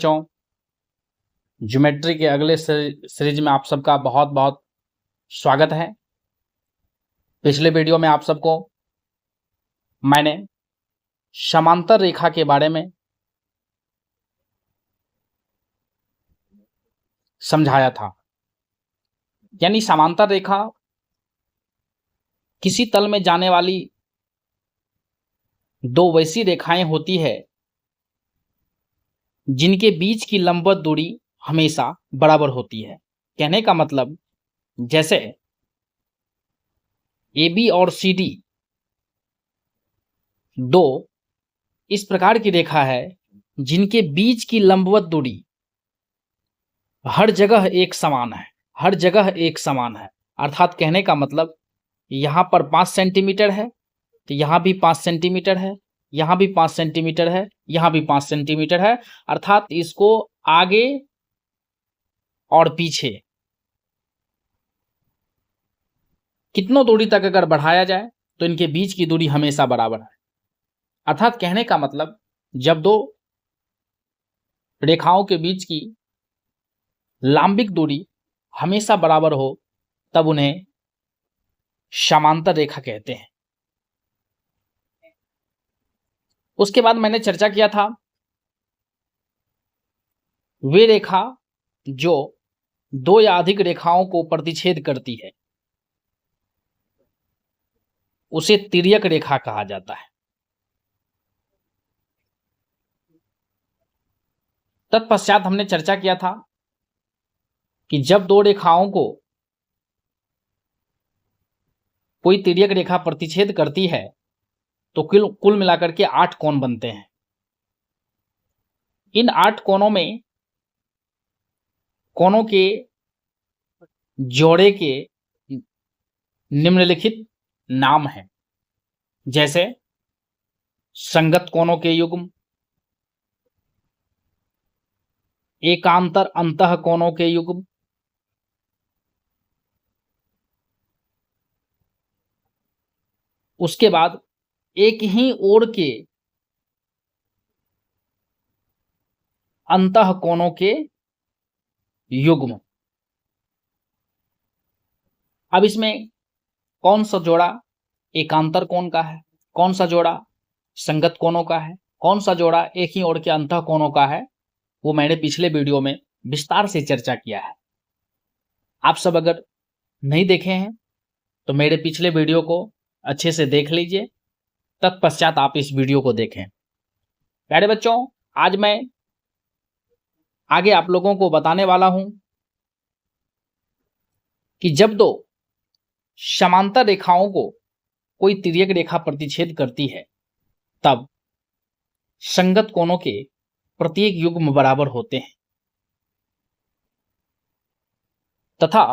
बच्चों, ज्योमेट्री के अगले सीरीज में आप सबका बहुत बहुत स्वागत है। पिछले वीडियो में आप सबको मैंने समांतर रेखा के बारे में समझाया था। यानी समांतर रेखा किसी तल में जाने वाली दो वैसी रेखाएं होती है जिनके बीच की लंबवत दूरी हमेशा बराबर होती है। कहने का मतलब जैसे AB और CD दो इस प्रकार की रेखा है जिनके बीच की लंबवत दूरी हर जगह एक समान है, हर जगह एक समान है। अर्थात कहने का मतलब यहाँ पर 5 सेंटीमीटर है तो यहाँ भी 5 सेंटीमीटर है, यहाँ भी 5 सेंटीमीटर है, यहाँ भी 5 सेंटीमीटर है। अर्थात इसको आगे और पीछे कितनों दूरी तक अगर बढ़ाया जाए तो इनके बीच की दूरी हमेशा बराबर है। अर्थात कहने का मतलब जब दो रेखाओं के बीच की लांबिक दूरी हमेशा बराबर हो तब उन्हें समांतर रेखा कहते हैं। उसके बाद मैंने चर्चा किया था वे रेखा जो दो या अधिक रेखाओं को प्रतिच्छेद करती है उसे तिर्यक रेखा कहा जाता है। तत्पश्चात हमने चर्चा किया था कि जब दो रेखाओं को कोई तिर्यक रेखा प्रतिच्छेद करती है तो कुल मिलाकर के 8 कोण बनते हैं। इन 8 कोणों में कोणों के जोड़े के निम्नलिखित नाम हैं, जैसे संगत कोणों के युग्म, एकांतर अंतः कोणों के युग्म, उसके बाद एक ही ओर के अंतः कोणों के युग्म। अब इसमें कौन सा जोड़ा एकांतर कोण का है, कौन सा जोड़ा संगत कोणों का है, कौन सा जोड़ा एक ही ओर के अंतः कोणों का है, वो मैंने पिछले वीडियो में विस्तार से चर्चा किया है। आप सब अगर नहीं देखे हैं तो मेरे पिछले वीडियो को अच्छे से देख लीजिए, तत्पश्चात आप इस वीडियो को देखें। प्यारे बच्चों, आज मैं आगे आप लोगों को बताने वाला हूं कि जब दो समांतर रेखाओं को कोई तिर्यक रेखा प्रतिच्छेद करती है तब संगत कोणों के प्रत्येक युग्म बराबर होते हैं तथा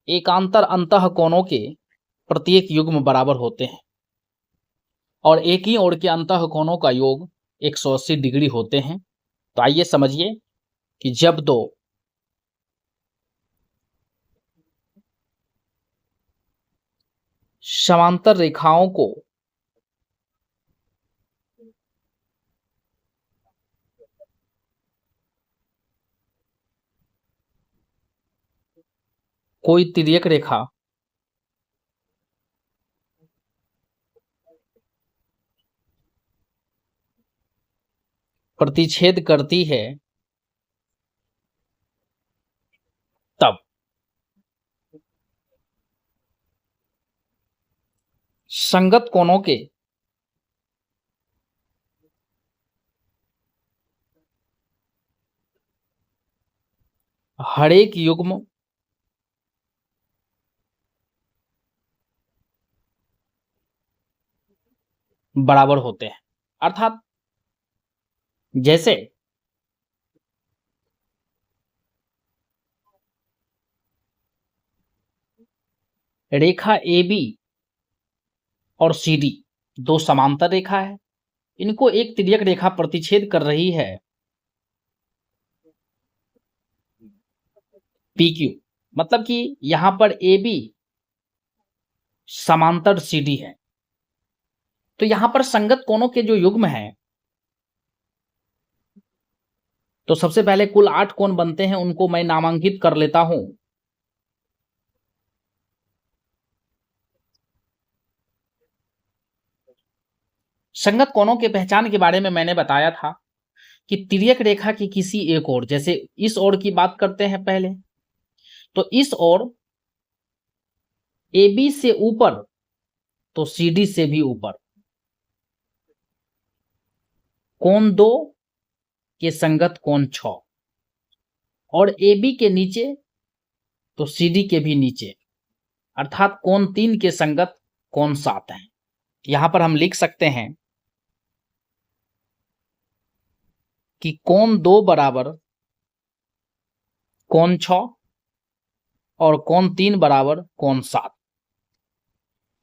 एकांतर अंतः कोणों के प्रत्येक युग्म बराबर होते हैं और एक ही ओर के अंतः कोणों का योग 180 डिग्री होते हैं। तो आइए समझिए कि जब दो समांतर रेखाओं को कोई तिर्यक रेखा प्रतिच्छेद करती है तब संगत कोणों के हर एक युग्म बराबर होते हैं। अर्थात जैसे रेखा AB और CD दो समांतर रेखा है, इनको एक तिर्यक रेखा प्रतिच्छेद कर रही है PQ। मतलब कि यहां पर AB समांतर CD है तो यहां पर संगत कोणों के जो युग्म हैं तो सबसे पहले कुल 8 कोण बनते हैं, उनको मैं नामांकित कर लेता हूं। संगत कोणों के पहचान के बारे में मैंने बताया था कि तिर्यक रेखा की किसी एक ओर, जैसे इस ओर की बात करते हैं पहले, तो इस ओर AB से ऊपर तो CD से भी ऊपर कोण 2 के संगत कोण 6, और AB के नीचे तो CD के भी नीचे, अर्थात कोण 3 के संगत कोण 7 है। यहां पर हम लिख सकते हैं कि कोण 2 बराबर कोण 6 और कोण 3 बराबर कोण 7।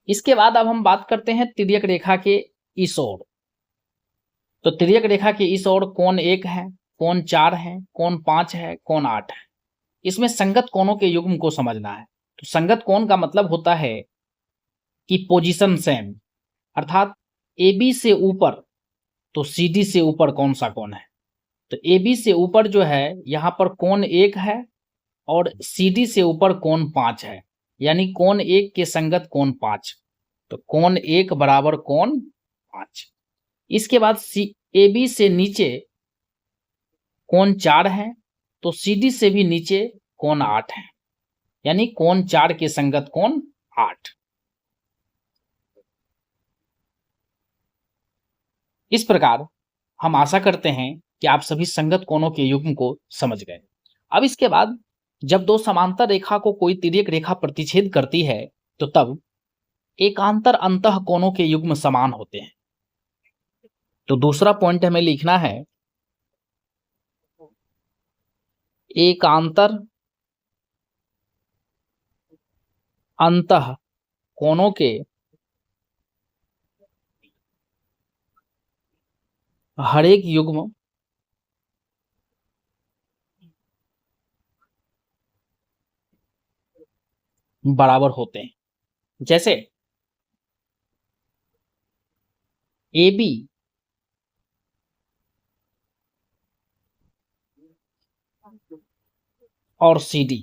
इसके बाद अब हम बात करते हैं तिर्यक रेखा के इस ओर। तो तिर्यक रेखा के इस ओर कोण 1 है, कोण 4 है, कोण 5 है, कोण 8 है। इसमें संगत कोणों के युग्म को समझना है। तो संगत कोण का मतलब होता है कि पोजीशन सेम, अर्थात AB से ऊपर तो CD से ऊपर कौन सा कोण है। तो AB से ऊपर जो है यहां पर कोण 1 है और CD से ऊपर कोण 5 है, यानी कोण 1 के संगत कोण 5। तो कोण 1 बराबर कोण 5। इसके बाद AB से नीचे कोण 4 है तो CD से भी नीचे कोण 8 है, यानी कोण 4 के संगत कोण 8। इस प्रकार हम आशा करते हैं कि आप सभी संगत कोणों के युग्म को समझ गए। अब इसके बाद जब दो समांतर रेखा को कोई तिर्यक रेखा प्रतिच्छेद करती है तो तब एकांतर अंतः कोणों के युग्म समान होते हैं। तो दूसरा पॉइंट हमें लिखना है, एकांतर अंतः कोणों के हर एक युग्म बराबर होते हैं। जैसे AB और CD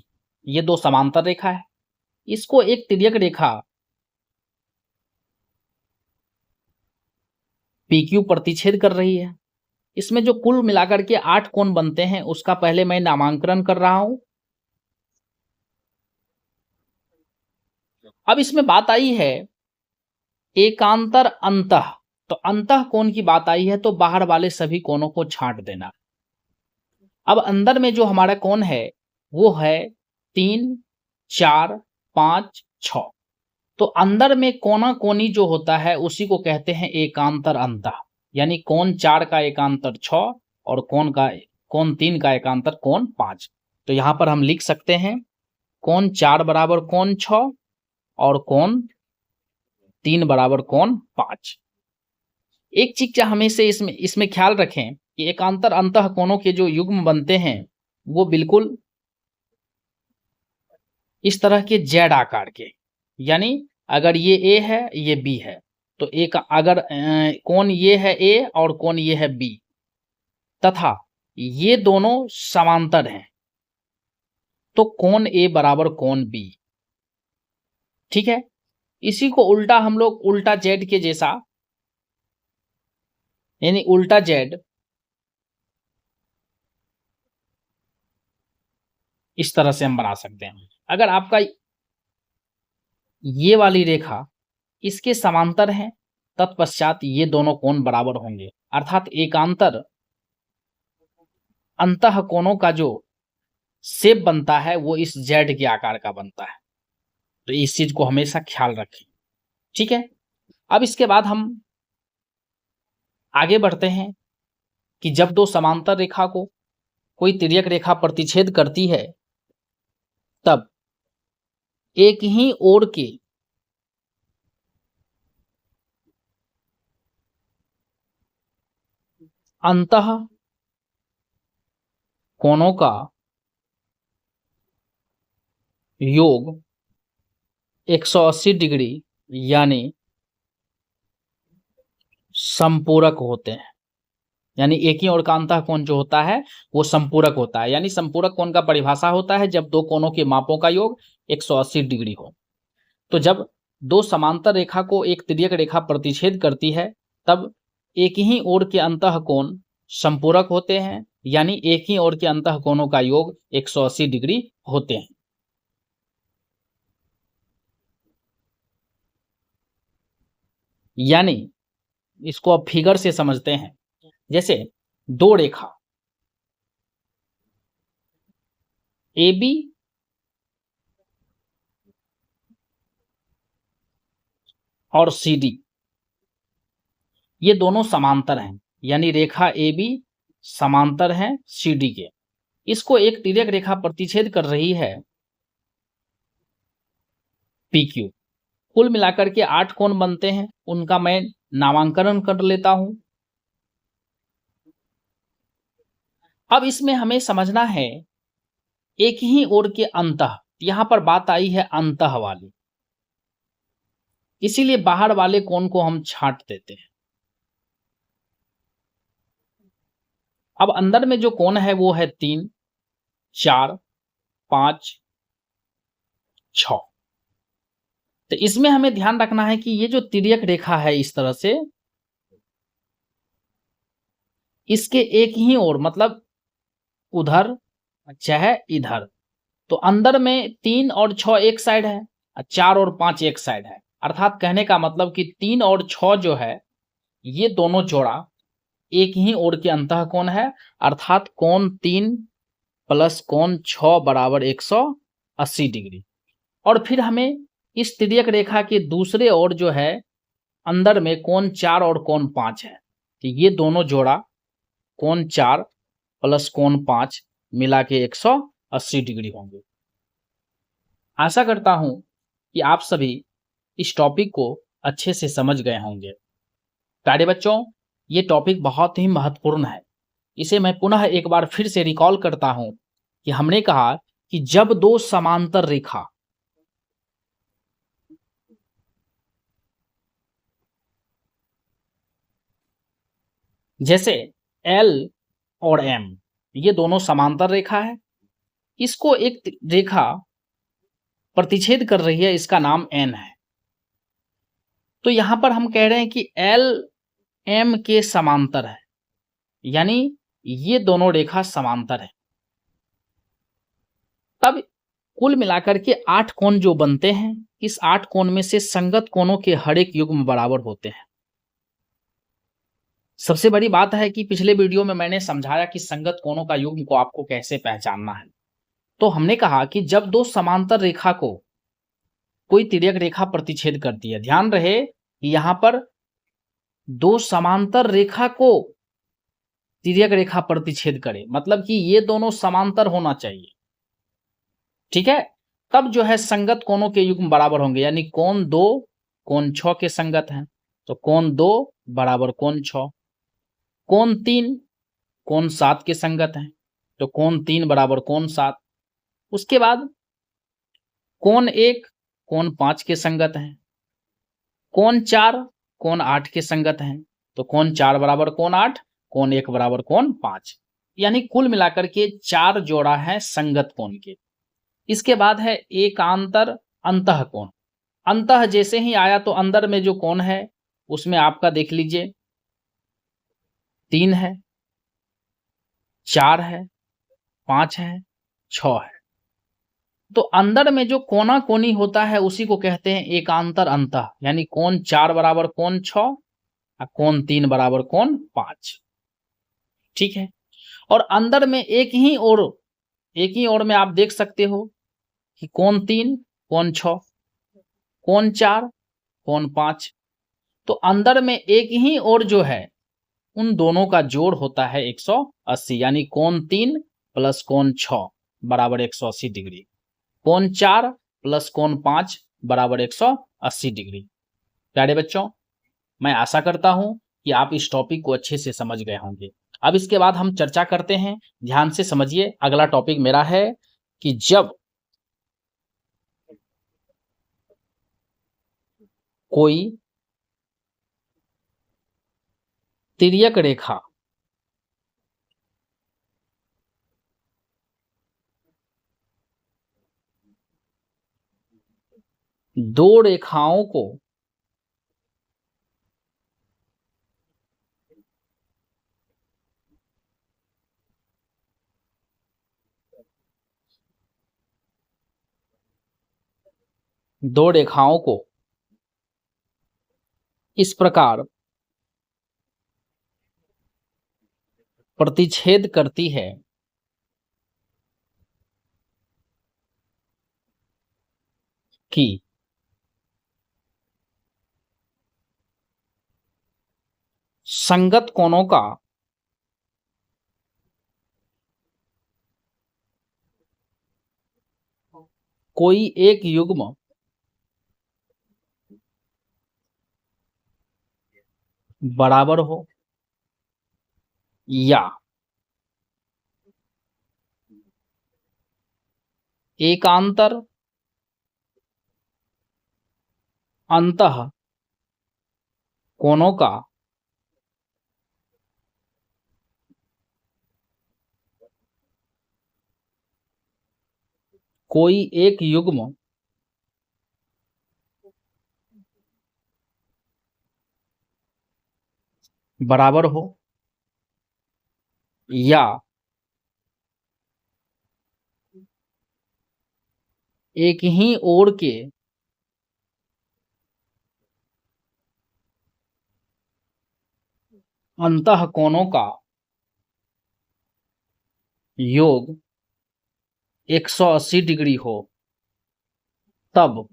ये दो समांतर रेखा है, इसको एक तिर्यक रेखा PQ प्रतिच्छेद कर रही है। इसमें जो कुल मिलाकर के 8 कोण बनते हैं उसका पहले मैं नामांकन कर रहा हूं। अब इसमें बात आई है एकांतर अंतः, तो अंतः कोण की बात आई है तो बाहर वाले सभी कोणों को छांट देना। अब अंदर में जो हमारा कोण है वो है 3, 4, 5, 6। तो अंदर में कोना कोनी जो होता है उसी को कहते हैं एकांतर अंतः, यानी कोण 4 का एकांतर 6 और कोण 3 का एकांतर कोण 5। तो यहां पर हम लिख सकते हैं कोण 4 बराबर कोण 6 और कोण 3 बराबर कोण 5। एक चीज हमेशा इसमें ख्याल रखें कि एकांतर अंतः कोणों के जो युग्म बनते हैं वो बिल्कुल इस तरह के जेड आकार के, यानी अगर ये A है ये B है तो एक अगर कोण ये है A और कोण ये है B तथा ये दोनों समांतर हैं तो कोण A बराबर कोण B। ठीक है, इसी को उल्टा हम लोग उल्टा जेड के जैसा, यानी उल्टा जेड इस तरह से हम बना सकते हैं। अगर आपका ये वाली रेखा इसके समांतर है तत्पश्चात ये दोनों कोण बराबर होंगे, अर्थात एकांतर अंतः कोणों का जो शेप बनता है वो इस जेड के आकार का बनता है। तो इस चीज को हमेशा ख्याल रखें। ठीक है, अब इसके बाद हम आगे बढ़ते हैं कि जब दो समांतर रेखा को कोई तिर्यक रेखा प्रतिच्छेद करती है तब एक ही ओर के अंतः कोणों का योग 180 डिग्री यानी संपूरक होते हैं। यानी एक ही ओर का अंतःकोण जो होता है वो संपूरक होता है। यानी संपूरक कोण का परिभाषा होता है जब दो कोणों के मापों का योग 180 डिग्री हो। तो जब दो समांतर रेखा को एक तिर्यक रेखा प्रतिच्छेद करती है तब एक ही ओर के अंतःकोण संपूरक होते हैं, यानी एक ही ओर के अंतःकोणों का योग 180 डिग्री होते हैं। यानी इसको अब फिगर से समझते हैं। जैसे दो रेखा AB और CD ये दोनों समांतर हैं, यानी रेखा AB समांतर है CD के। इसको एक तिर्यक रेखा प्रतिच्छेद कर रही है PQ। कुल मिलाकर के 8 कोण बनते हैं, उनका मैं नामांकन कर लेता हूं। अब इसमें हमें समझना है एक ही ओर के अंतः, यहां पर बात आई है अंतः वाली, इसीलिए बाहर वाले कोण को हम छांट देते हैं। अब अंदर में जो कोण है वो है 3, 4, 5, 6। तो इसमें हमें ध्यान रखना है कि ये जो तिर्यक रेखा है इस तरह से, इसके एक ही ओर मतलब उधर चाहे इधर, तो अंदर में 3 और 6 एक साइड है, 4 और 5 एक साइड है। अर्थात कहने का मतलब कि 3 और 6 जो है ये दोनों जोड़ा एक ही ओर के अंतःकोण है, अर्थात कोण 3 प्लस कोण 6 बराबर 180 डिग्री। और फिर हमें इस तिर्यक रेखा के दूसरे ओर जो है अंदर में कोण 4 और कोण 5 है, तो ये दोनों जोड़ा कोण 4 प्लस कोण 5 मिला के 180 डिग्री होंगे। आशा करता हूं कि आप सभी इस टॉपिक को अच्छे से समझ गए होंगे। प्यारे बच्चों, ये टॉपिक बहुत ही महत्वपूर्ण है। इसे मैं पुनः एक बार फिर से रिकॉल करता हूं कि हमने कहा कि जब दो समांतर रेखा जैसे L और M ये दोनों समांतर रेखा है, इसको एक रेखा प्रतिच्छेद कर रही है, इसका नाम N है। तो यहां पर हम कह रहे हैं कि L M के समांतर है, यानी ये दोनों रेखा समांतर है। तब कुल मिलाकर के 8 कोण जो बनते हैं, इस 8 कोण में से संगत कोणों के हर एक युग्म बराबर होते हैं। सबसे बड़ी बात है कि पिछले वीडियो में मैंने समझाया कि संगत कोणों का युग्म को आपको कैसे पहचानना है। तो हमने कहा कि जब दो समांतर रेखा को कोई तिर्यक रेखा प्रतिच्छेद करती है, ध्यान रहे कि यहां पर दो समांतर रेखा को तिर्यक रेखा प्रतिच्छेद करे, मतलब कि ये दोनों समांतर होना चाहिए, ठीक है। तब जो है संगत कोणों के युग्म बराबर होंगे, यानी कोण 2 कोण 6 के संगत हैं, तो कोण 2 बराबर कोण 6। कोण 3 कोण 7 के संगत हैं, तो कोण 3 बराबर कोण 7। उसके बाद कोण 1 कोण 5 के संगत हैं, कोण 4 कोण 8 के संगत हैं, तो कोण 4 बराबर कोण 8, कोण 1 बराबर कोण 5। यानी कुल मिलाकर के 4 जोड़ा है संगत कोण के। इसके बाद है एकांतर अंतःकोण। अंतः जैसे ही आया तो अंदर में जो कोण है उसमें आपका देख लीजिए 3 है, 4 है, 5 है, 6 है। तो अंदर में जो कोना कोनी होता है उसी को कहते हैं एकांतर अंतः, यानी कोण 4 बराबर कोण 6 और कोण 3 बराबर कोण 5, ठीक है। और अंदर में एक ही ओर में आप देख सकते हो कि कोण 3 कोण 6 कोण 4 कोण 5। तो अंदर में एक ही ओर जो है उन दोनों का जोड़ होता है 180, यानी कोण 3 प्लस कोण 6 बराबर 180 डिग्री, कोण 4 प्लस कोण 5 बराबर 180 डिग्री। प्यारे बच्चों, मैं आशा करता हूं कि आप इस टॉपिक को अच्छे से समझ गए होंगे। अब इसके बाद हम चर्चा करते हैं, ध्यान से समझिए। अगला टॉपिक मेरा है कि जब कोई तिर्यक रेखा दो रेखाओं को दो रेखाओं को इस प्रकार प्रतिच्छेद करती है कि संगत कोणों का कोई एक युग्म बराबर हो या एकांतर अंतः कोणों का कोई एक युग्म बराबर हो या एक ही ओर के अंतः कोणों का योग 180 डिग्री हो, तब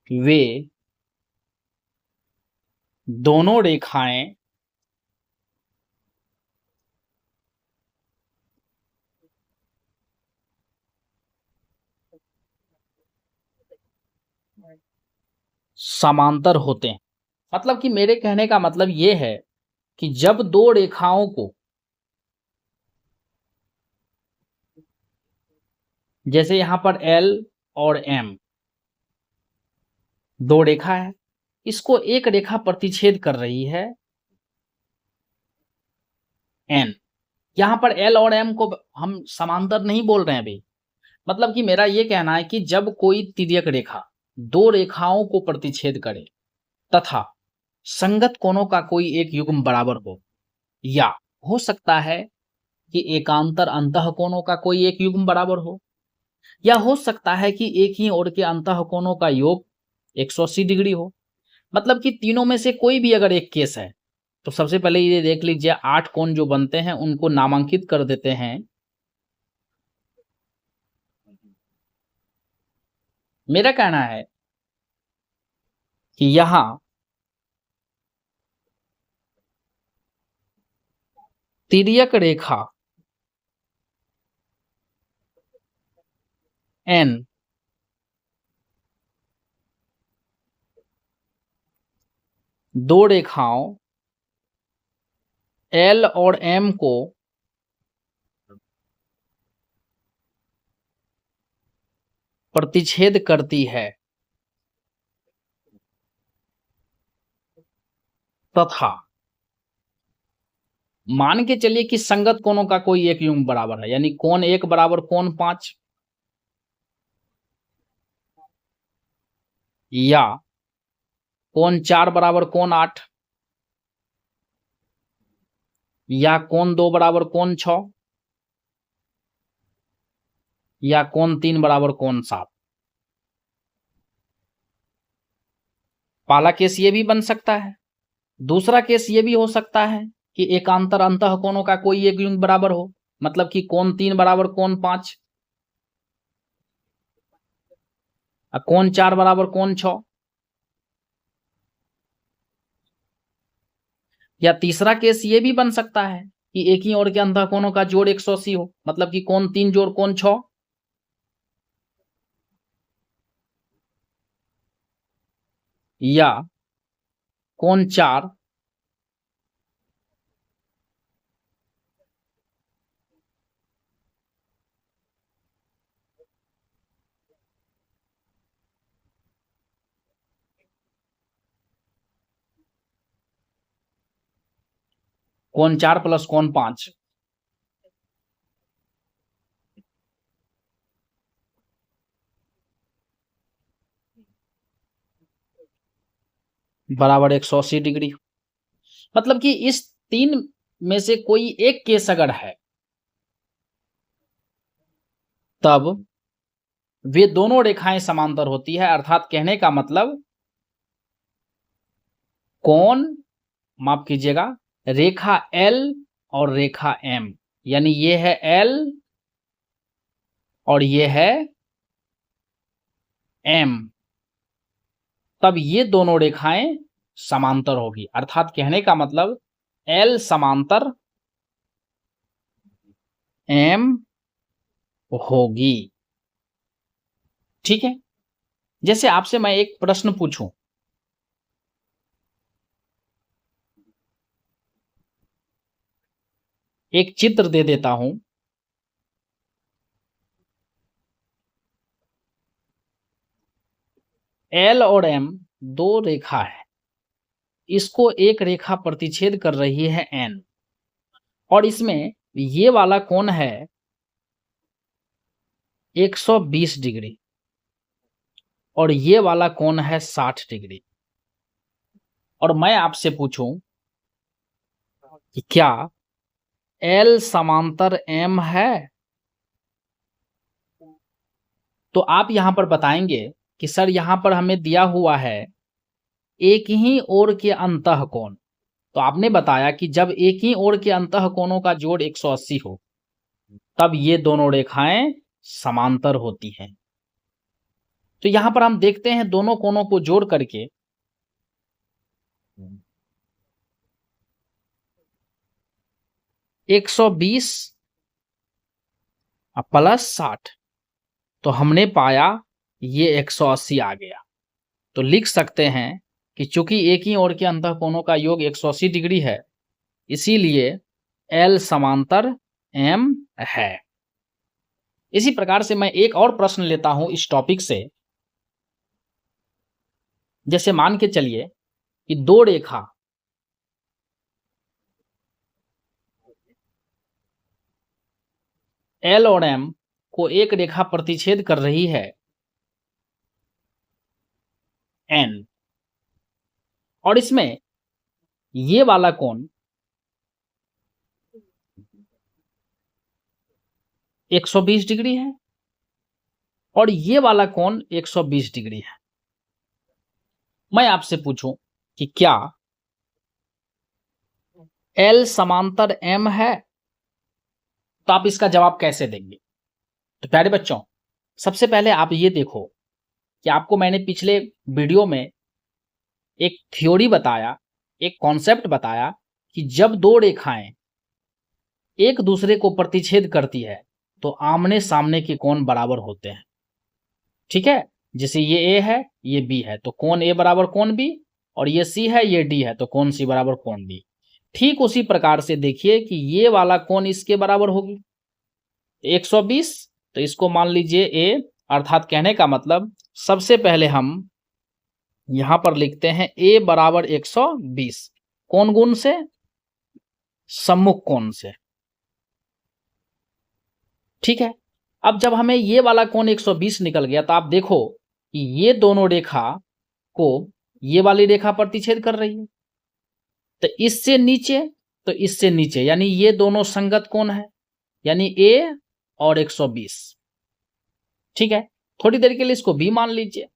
वे दोनों रेखाएं समांतर होते हैं। मतलब कि मेरे कहने का मतलब ये है कि जब दो रेखाओं को, जैसे यहां पर L और M दो रेखा है, इसको एक रेखा प्रतिच्छेद कर रही है N। यहां पर L और M को हम समांतर नहीं बोल रहे हैं अभी। मतलब कि मेरा ये कहना है कि जब कोई तिर्यक रेखा दो रेखाओं को प्रतिच्छेद करे तथा संगत कोणों का कोई एक युग्म बराबर हो, या हो सकता है कि एकांतर अंतः कोणों का कोई एक युग्म बराबर हो, या हो सकता है कि एक ही ओर के अंतः कोणों का योग 180 डिग्री हो। मतलब कि तीनों में से कोई भी अगर एक केस है तो सबसे पहले ये देख लीजिए 8 कोण जो बनते हैं उनको नामांकित कर देते हैं। मेरा कहना है कि यहां तिर्यक रेखा N दो रेखाओं L और M को प्रतिच्छेद करती है तथा मान के चलिए कि संगत कोणों का कोई एक युग्म बराबर है, यानी कोण 1 बराबर कोण 5, या कोण 4 बराबर कोण 8, या कोण 2 बराबर कोण 6, या कोण 3 बराबर कोण 7। पहला केस ये भी बन सकता है। दूसरा केस ये भी हो सकता है कि एकांतर अंतः कोणों का कोई एक युग्म बराबर हो, मतलब कि कोण 3 बराबर कोण 5, कोण 4 बराबर कोण 6, या तीसरा केस ये भी बन सकता है कि एक ही ओर के अंतः कोणों का जोड़ 180 हो, मतलब कि कोण 3 जोड़ कोण 6, या कोण 4 कोण 4 प्लस कोण 5, बराबर 180 डिग्री। मतलब कि इस तीन में से कोई एक केस अगर है तब वे दोनों रेखाएं समांतर होती है। अर्थात कहने का मतलब कोण, माफ कीजिएगा, रेखा L और रेखा M, यानी ये है L और ये है M, तब ये दोनों रेखाएं समांतर होगी। अर्थात कहने का मतलब L समांतर M होगी। ठीक है, जैसे आपसे मैं एक प्रश्न पूछूं, एक चित्र दे देता हूं, L और M दो रेखा है, इसको एक रेखा प्रतिच्छेद कर रही है N, और इसमें ये वाला कोण है 120 डिग्री और ये वाला कोण है 60 डिग्री। और मैं आपसे पूछूं कि क्या L समांतर M है? तो आप यहां पर बताएंगे कि सर यहां पर हमें दिया हुआ है एक ही ओर के अंतः कोण। तो आपने बताया कि जब एक ही ओर के अंतः कोणों का जोड़ 180 हो तब ये दोनों रेखाएं समांतर होती हैं। तो यहां पर हम देखते हैं दोनों कोणों को जोड़ करके 120 प्लस 60, तो हमने पाया ये 180 आ गया। तो लिख सकते हैं कि चूंकि एक ही ओर के अंतः कोणों का योग 180 डिग्री है, इसीलिए L समांतर M है। इसी प्रकार से मैं एक और प्रश्न लेता हूं इस टॉपिक से। जैसे मान के चलिए कि दो रेखा L और M को एक रेखा प्रतिच्छेद कर रही है N, और इसमें ये वाला कोण 120 डिग्री है और ये वाला कोण 120 डिग्री है। मैं आपसे पूछूं कि क्या L समांतर M है? तो आप इसका जवाब कैसे देंगे? तो प्यारे बच्चों, सबसे पहले आप ये देखो कि आपको मैंने पिछले वीडियो में एक थ्योरी बताया, एक कॉन्सेप्ट बताया कि जब दो रेखाएं एक दूसरे को प्रतिच्छेद करती है तो आमने सामने के कोण बराबर होते हैं। ठीक है, जैसे ये A है ये B है तो कोण A बराबर कोण B, और ये C है ये D है तो कोण C बराबर कोण D। ठीक उसी प्रकार से देखिए कि ये वाला कोण इसके बराबर होगी 120, तो इसको मान लीजिए A, अर्थात कहने का मतलब सबसे पहले हम यहां पर लिखते हैं A बराबर 120, कौन गुण से? सम्मुख कोण से। ठीक है, अब जब हमें ये वाला कोण 120 निकल गया तो आप देखो कि ये दोनों रेखा को ये वाली रेखा प्रतिच्छेद कर रही है, तो इससे नीचे तो इससे नीचे, यानी ये दोनों संगत कोण है, यानी A और 120। ठीक है, थोड़ी देर के लिए इसको B मान लीजिए,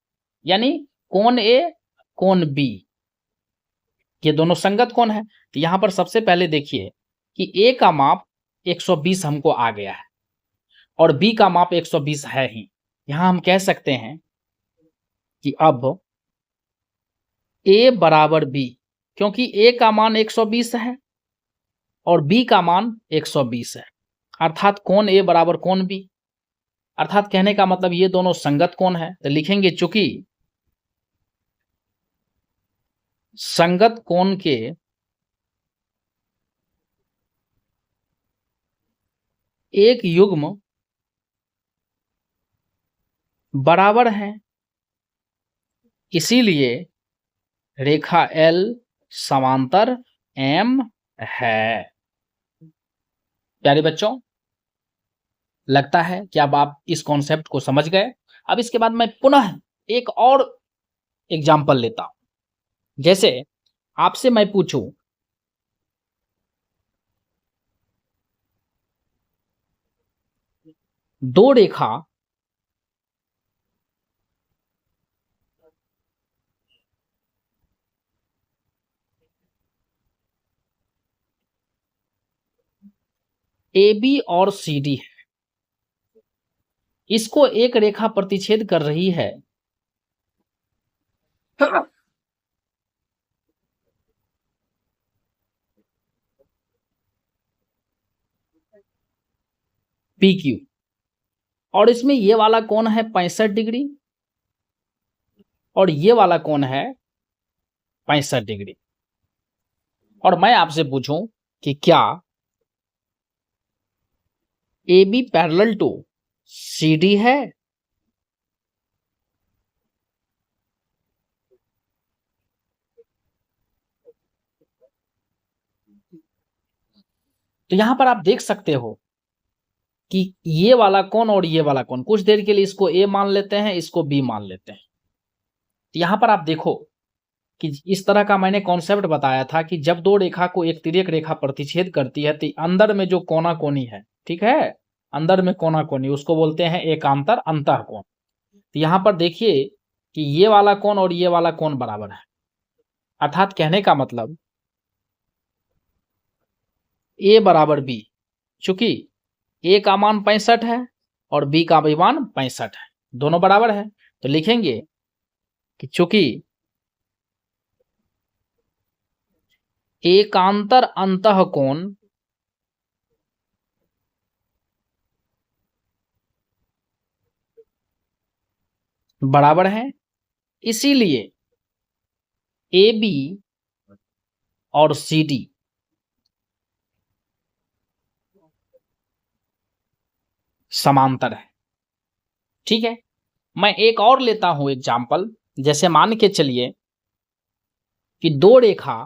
यानी कोण A कोण B, ये दोनों संगत कोण है। तो यहां पर सबसे पहले देखिए कि A का माप 120 हमको आ गया है और B का माप 120 है ही। यहां हम कह सकते हैं कि अब A बराबर B, क्योंकि A का मान 120 है और B का मान 120 है, अर्थात कोण A बराबर कोण B। अर्थात कहने का मतलब ये दोनों संगत कोण है, तो लिखेंगे चूंकि संगत कोण के एक युग्म बराबर हैं, इसीलिए रेखा L समांतर M है। प्यारे बच्चों, लगता है कि अब आप इस कॉन्सेप्ट को समझ गए। अब इसके बाद मैं पुनः एक और एग्जाम्पल लेता हूं। जैसे आपसे मैं पूछूं दो रेखा ए बी और सी डी है, इसको एक रेखा प्रतिच्छेद कर रही है पी क्यू, और इसमें ये वाला कोण है 65 डिग्री और ये वाला कोण है 65 डिग्री। और मैं आपसे पूछूं कि क्या A B parallel to C D है? तो यहां पर आप देख सकते हो कि ये वाला कोण और ये वाला कोण, कुछ देर के लिए इसको ए मान लेते हैं, इसको बी मान लेते हैं। तो यहां पर आप देखो कि इस तरह का मैंने कॉन्सेप्ट बताया था कि जब दो रेखा को एक तिर्यक रेखा प्रतिच्छेद करती है तो अंदर में जो कोना कोनी है, ठीक है, अंदर में कोना कोनी, उसको बोलते हैं एकांतर अंतःकोण। तो यहां पर देखिए कि ये वाला कोण और ये वाला कोण बराबर है, अर्थात कहने का मतलब ए बराबर बी, चूंकि ए का मान 65 है और बी का भी मान 65 है, दोनों बराबर है, तो लिखेंगे कि चूंकि एकांतर अंतःकोण बराबर है, इसीलिए ए बी और सी डी समांतर है। ठीक है, मैं एक और लेता हूं एग्जाम्पल। जैसे मान के चलिए कि दो रेखा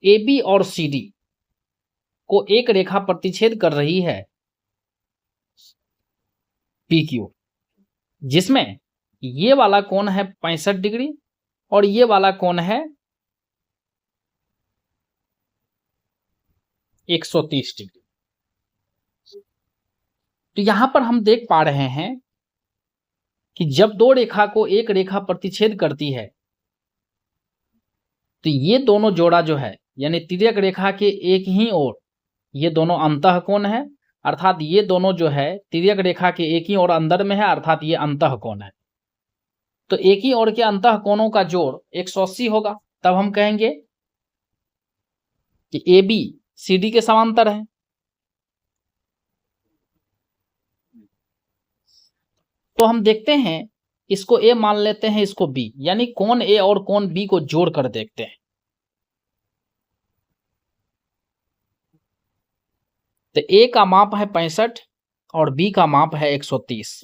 ए बी और सी डी को एक रेखा प्रतिच्छेद कर रही है पी क्यू, जिसमें ये वाला कोण है 65 डिग्री और ये वाला कोण है 130 डिग्री। तो यहां पर हम देख पा रहे हैं कि जब दो रेखा को एक रेखा प्रतिच्छेद करती है तो ये दोनों जोड़ा जो है, यानी तिर्यक रेखा के एक ही ओर ये दोनों अंतःकोण है, अर्थात ये दोनों जो है तिर्यक रेखा के एक ही ओर अंदर में है, अर्थात ये अंतःकोण है। तो एक ही ओर के अंतःकोणों का जोड़ 180 होगा, तब हम कहेंगे कि ए बी सी डी के समांतर है। तो हम देखते हैं, इसको ए मान लेते हैं, इसको बी, यानी कोण ए और कोण बी को जोड़ कर देखते हैं। तो ए का माप है 65 और बी का माप है 130।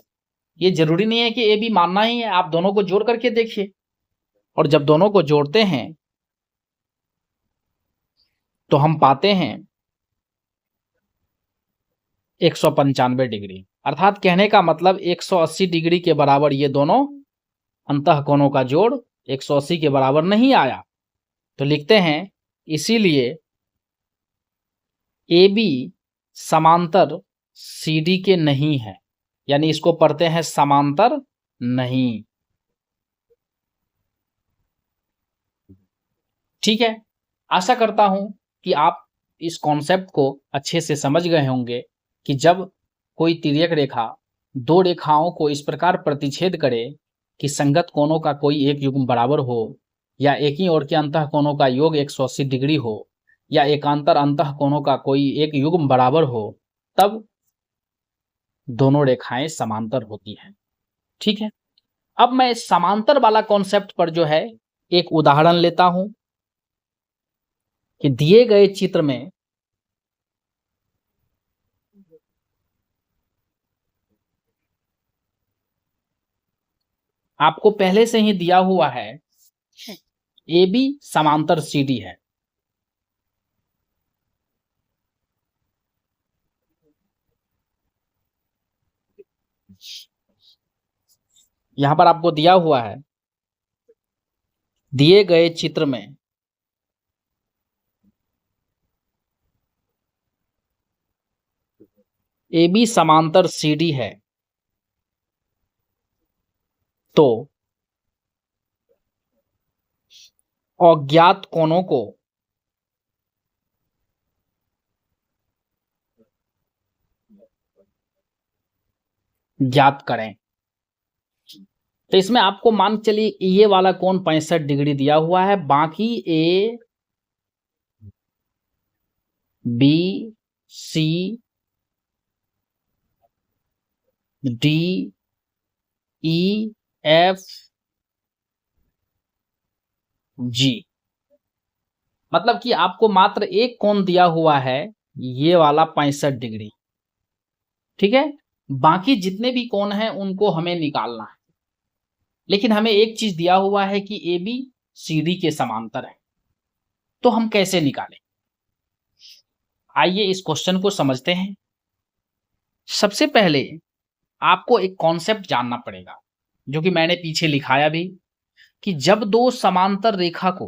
ये जरूरी नहीं है कि ए बी मानना ही है, आप दोनों को जोड़ करके देखिए, और जब दोनों को जोड़ते हैं तो हम पाते हैं 195 डिग्री, अर्थात कहने का मतलब 180 डिग्री के बराबर ये दोनों अंतःकोणों का जोड़ 180 के बराबर नहीं आया। तो लिखते हैं इसीलिए ए बी समांतर सी डी के नहीं है, यानी इसको पढ़ते हैं समांतर नहीं। ठीक है, आशा करता हूं कि आप इस कॉन्सेप्ट को अच्छे से समझ गए होंगे कि जब कोई तिर्यक रेखा दो रेखाओं को इस प्रकार प्रतिच्छेद करे कि संगत कोणों का कोई एक युग्म बराबर हो, या एक ही ओर के अंतःकोणों का योग 180 डिग्री हो, या एकांतर अंतःकोणों का कोई एक युग्म बराबर हो, तब दोनों रेखाएं समांतर होती हैं। ठीक है, अब मैं समांतर वाला कॉन्सेप्ट पर जो है एक उदाहरण लेता हूं कि दिए गए चित्र में आपको पहले से ही दिया हुआ है ए बी समांतर सी डी है। यहां पर आपको दिया हुआ है, दिए गए चित्र में AB समांतर CD है, तो अज्ञात कोणों को ज्ञात करें। तो इसमें आपको मान चलिए ये वाला कोण 65 डिग्री दिया हुआ है, बाकी A B C D E F G, मतलब कि आपको मात्र एक कोण दिया हुआ है, ये वाला 65 डिग्री, ठीक है। बाकी जितने भी कोण हैं उनको हमें निकालना है, लेकिन हमें एक चीज दिया हुआ है कि AB CD के समांतर है, तो हम कैसे निकालें? आइए इस क्वेश्चन को समझते हैं। सबसे पहले आपको एक कॉन्सेप्ट जानना पड़ेगा, जो कि मैंने पीछे लिखाया भी, कि जब दो समांतर रेखा को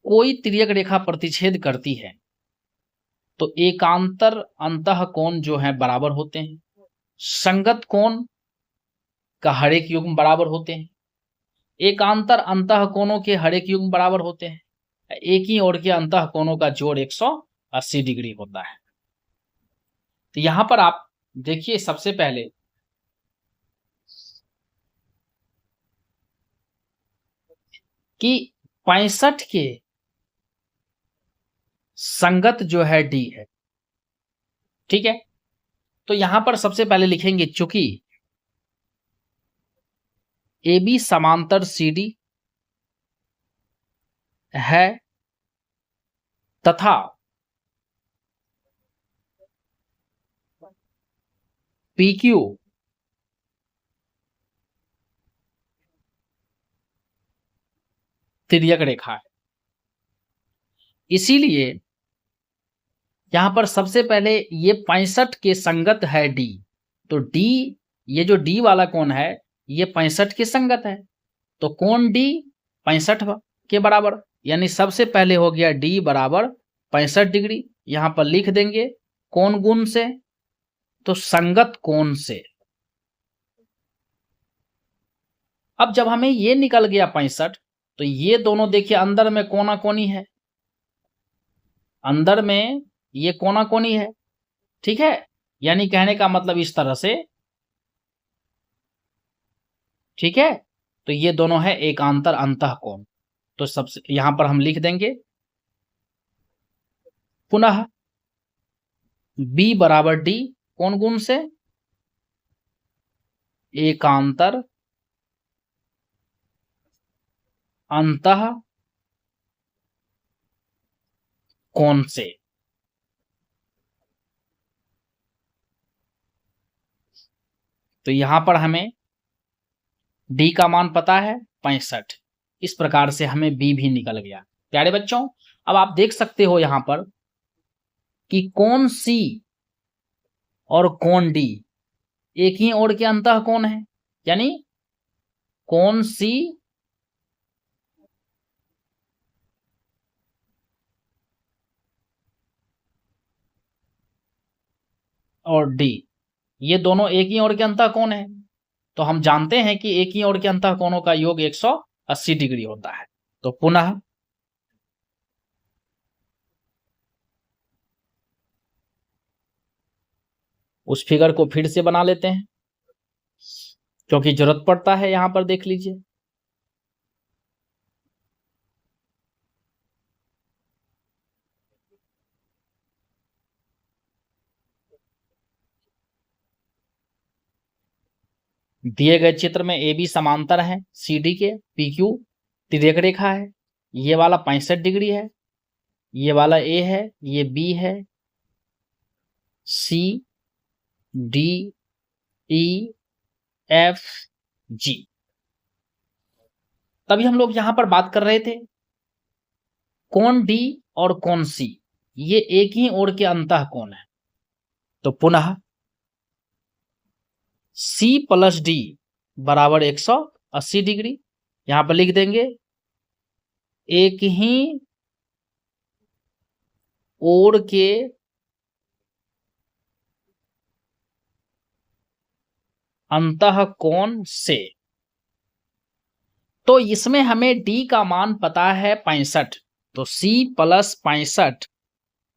कोई तिर्यक रेखा प्रतिच्छेद करती है तो एकांतर अंतः कोण जो है बराबर होते हैं, संगत कोण का हर एक युग्म बराबर होते हैं, एकांतर अंतः कोणों के हर एक युग्म बराबर होते हैं, एक ही ओर के अंतः कोणों का जोड़ 180 डिग्री होता है। तो यहां पर आप देखिए, सबसे पहले कि 65 के संगत जो है D है, ठीक है। तो यहां पर सबसे पहले लिखेंगे, चूंकि AB समांतर CD है तथा PQ तिर्यक रेखा है, इसीलिए यहां पर सबसे पहले ये 65 के संगत है D, तो D, ये जो D वाला कोण है ये 65 के संगत है, तो कोण D 65 के बराबर, यानी सबसे पहले हो गया D बराबर 65 डिग्री। यहां पर लिख देंगे कोण गुण से, तो संगत कोण से। अब जब हमें ये निकल गया 65, तो ये दोनों देखिए अंदर में कोना कोनी है, अंदर में ये कोना कोनी है, ठीक है। यानी कहने का मतलब इस तरह से, ठीक है। तो ये दोनों है एकांतर अंतः कोण, तो सबसे यहां पर हम लिख देंगे पुनः B बराबर D कोण गुण से एकांतर अंतः कोण से। तो यहां पर हमें D का मान पता है 65, इस प्रकार से हमें B भी निकल गया। प्यारे बच्चों, अब आप देख सकते हो यहां पर कि कोण C और कोण D एक ही ओर के अंतः कोण है, यानी कोण C और D ये दोनों एक ही ओर के अंतः कोण है, तो हम जानते हैं कि एक ही ओर के अंतः कोणों का योग 180 डिग्री होता है। तो पुनः उस फिगर को फिर से बना लेते हैं, क्योंकि जरूरत पड़ता है। यहां पर देख लीजिए, दिए गए चित्र में AB समांतर है CD के, PQ तिर्यक रेखा है, ये वाला 65 डिग्री है, ये वाला A है, ये B है, C D E F G। तभी हम लोग यहां पर बात कर रहे थे कोण D और कोण C ये एक ही ओर के अंतः कोण है। तो पुनः C प्लस D बराबर 180 डिग्री। यहां पर लिख देंगे एक ही ओर के अंतःकोण से। तो इसमें हमें D का मान पता है 65, तो C प्लस 65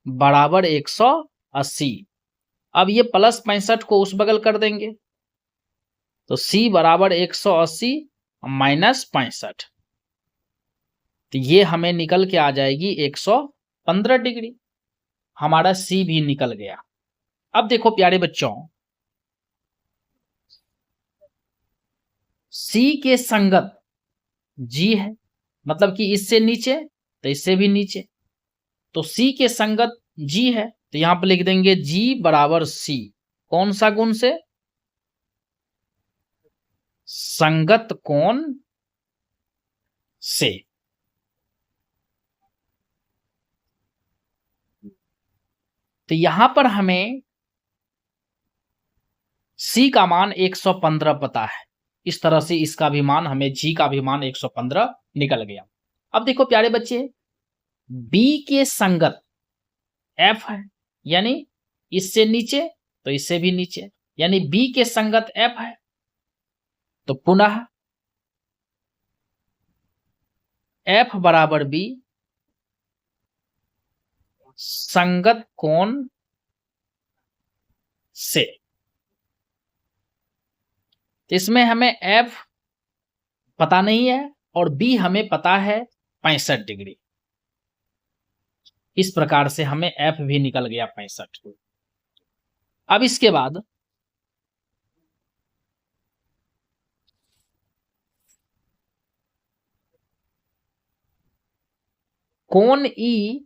बराबर 180। अब ये प्लस 65 को उस बगल कर देंगे, तो C बराबर 180 माइनस 65, तो ये हमें निकल के आ जाएगी 115 डिग्री। हमारा C भी निकल गया। अब देखो प्यारे बच्चों, C के संगत G है, मतलब कि इससे नीचे तो इससे भी नीचे, तो C के संगत G है, तो यहां पर लिख देंगे G बराबर C। कौन सा गुण से? संगत कोण से। तो यहां पर हमें C का मान 115 पता है। इस तरह से इसका भी मान, हमें G का भी मान 115 निकल गया। अब देखो प्यारे बच्चे, B के संगत F है, यानी इससे नीचे तो इससे भी नीचे, यानी B के संगत F है, तो पुनः F बराबर B संगत कोण से। तो इसमें हमें F पता नहीं है और B हमें पता है 65 डिग्री। इस प्रकार से हमें F भी निकल गया 65। अब इसके बाद कोण E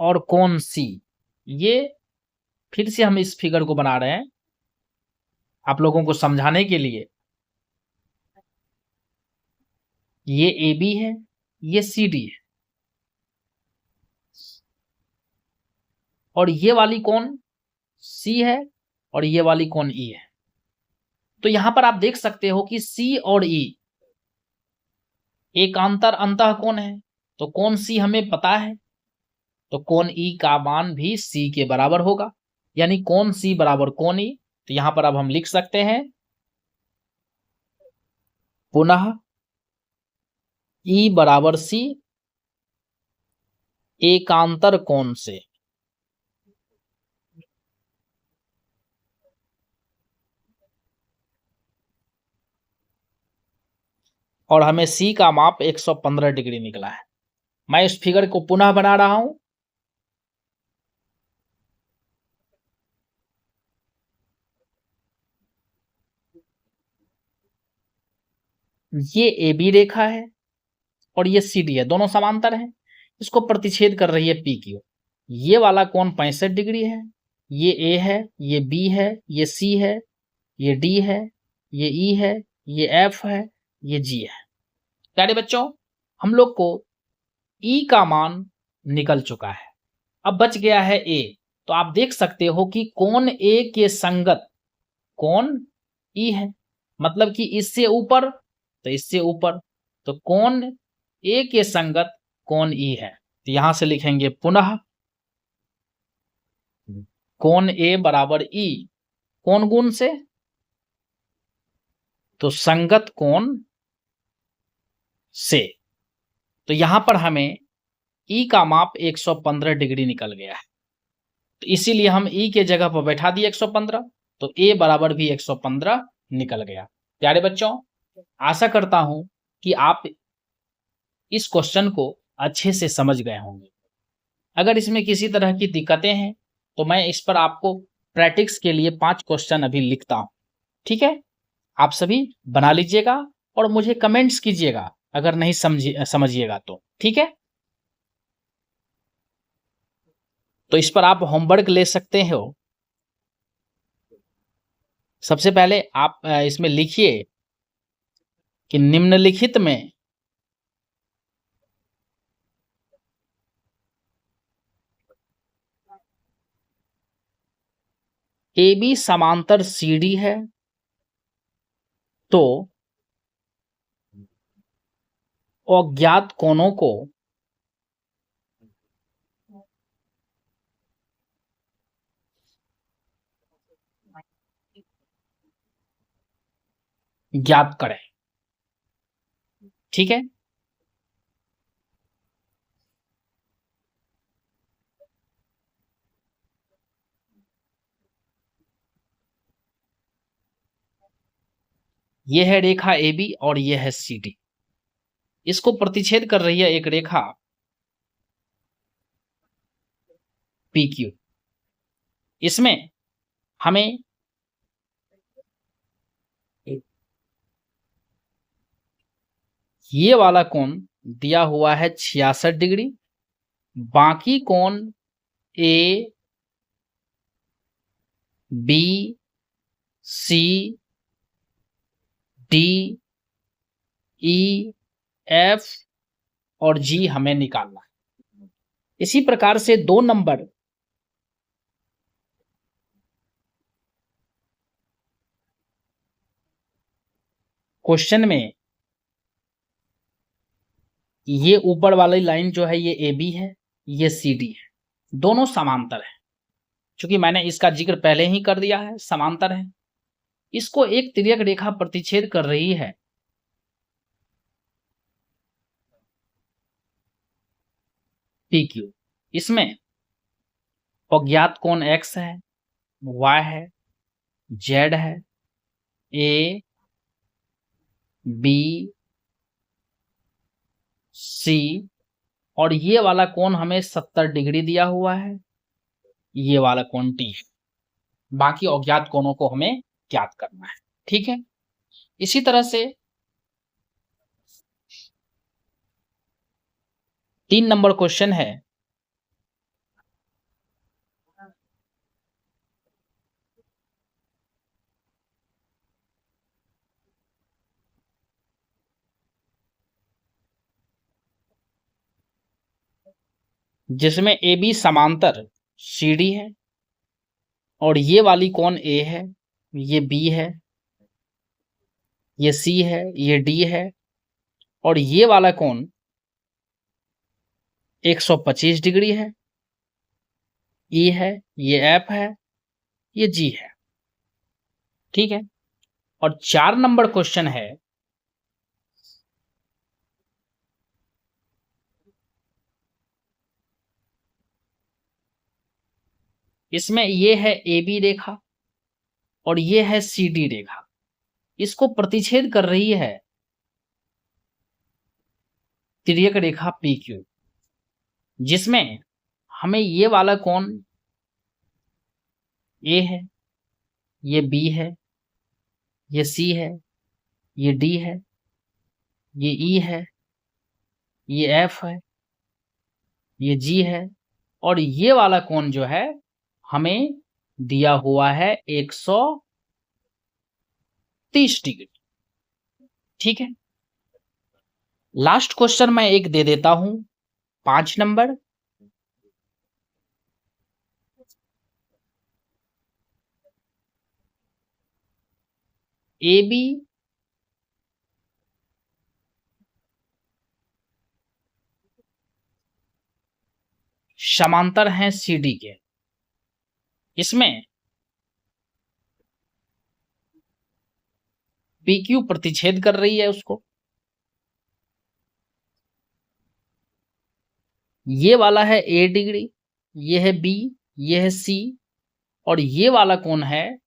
और कोण C, ये फिर से हम इस फिगर को बना रहे हैं आप लोगों को समझाने के लिए। ये AB है, ये CD है, और ये वाली कोण C है और ये वाली कोण E है। तो यहां पर आप देख सकते हो कि C और E एकांतर अंतःकोण है, तो कोण C हमें पता है, तो कोण E का मान भी C के बराबर होगा, यानी कोण C बराबर कोण E। तो यहां पर अब हम लिख सकते हैं पुनः E बराबर C एकांतर कोण से। और हमें C का माप 115 डिग्री निकला है। मैं इस फिगर को पुनः बना रहा हूं। ये AB रेखा है और ये CD है, दोनों समांतर हैं, इसको प्रतिच्छेद कर रही है P की ओर। ये वाला कोण 65 डिग्री है, ये A है, ये B है, ये C है, ये D है, ये E है, ये F है, ये G है। प्यारे बच्चों, हम लोग को E का मान निकल चुका है, अब बच गया है A। तो आप देख सकते हो कि कोण A के संगत कोण E है, मतलब कि इससे ऊपर तो इससे ऊपर, तो कोण A के संगत कोण E है। तो यहां से लिखेंगे पुनः कोण A बराबर E, कोण गुण से, तो संगत कोण से। तो यहां पर हमें E का माप 115 डिग्री निकल गया है, तो इसीलिए हम E के जगह पर बैठा दिए 115, तो A बराबर भी 115 निकल गया। प्यारे बच्चों, आशा करता हूं कि आप इस क्वेश्चन को अच्छे से समझ गए होंगे। अगर इसमें किसी तरह की दिक्कतें हैं तो मैं इस पर आपको प्रैक्टिस के लिए 5 क्वेश्चन अभी लिखता हूं, ठीक है? आप सभी बना लीजिएगा और मुझे कमेंट्स कीजिएगा अगर नहीं समझिएगा तो, ठीक है? तो इस पर आप होमवर्क ले सकते हो। सबसे पहले आप इसमें लिखिए कि निम्नलिखित में AB समांतर CD है तो अज्ञात कोणों को ज्ञात करें। ठीक है, यह है रेखा AB और यह है CD। इसको प्रतिच्छेद कर रही है एक रेखा PQ। इसमें हमें ये वाला कोण दिया हुआ है 66 डिग्री, बाकी कोण A, B, C, D, E, F और G हमें निकालना है। इसी प्रकार से 2 नंबर क्वेश्चन में ये ऊपर वाली लाइन जो है ये AB है, ये CD है, दोनों समांतर है। क्योंकि मैंने इसका जिक्र पहले ही कर दिया है, समांतर है। इसको एक तिर्यक रेखा प्रतिच्छेद कर रही है PQ। इसमें अज्ञात कोण X है, Y है, Z है, A, B, C और ये वाला कोण हमें 70 डिग्री दिया हुआ है, ये वाला कोण T है। बाकी अज्ञात कोणों को हमें ज्ञात करना है। ठीक है, इसी तरह से 3 नंबर क्वेश्चन है, जिसमें AB समांतर CD है और ये वाली कोण A है, ये B है, ये C है, ये D है और ये वाला कोण 125 डिग्री है, E है, ये F है, ये G है। ठीक है, और 4 नंबर क्वेश्चन है, इसमें ये है AB रेखा और ये है CD रेखा। इसको प्रतिच्छेद कर रही है तिर्यक रेखा PQ, जिसमें हमें ये वाला कोण A है, ये B है, ये C है, ये D है, ये E है, ये F है, ये G है और ये वाला कोण जो है हमें दिया हुआ है 130 डिग्री। ठीक है, लास्ट क्वेश्चन मैं एक दे देता हूं, 5 नंबर। AB समांतर हैं CD के। इसमें PQ प्रतिच्छेद कर रही है उसको। ये वाला है A डिग्री, ये है B, ये है C और ये वाला कोण है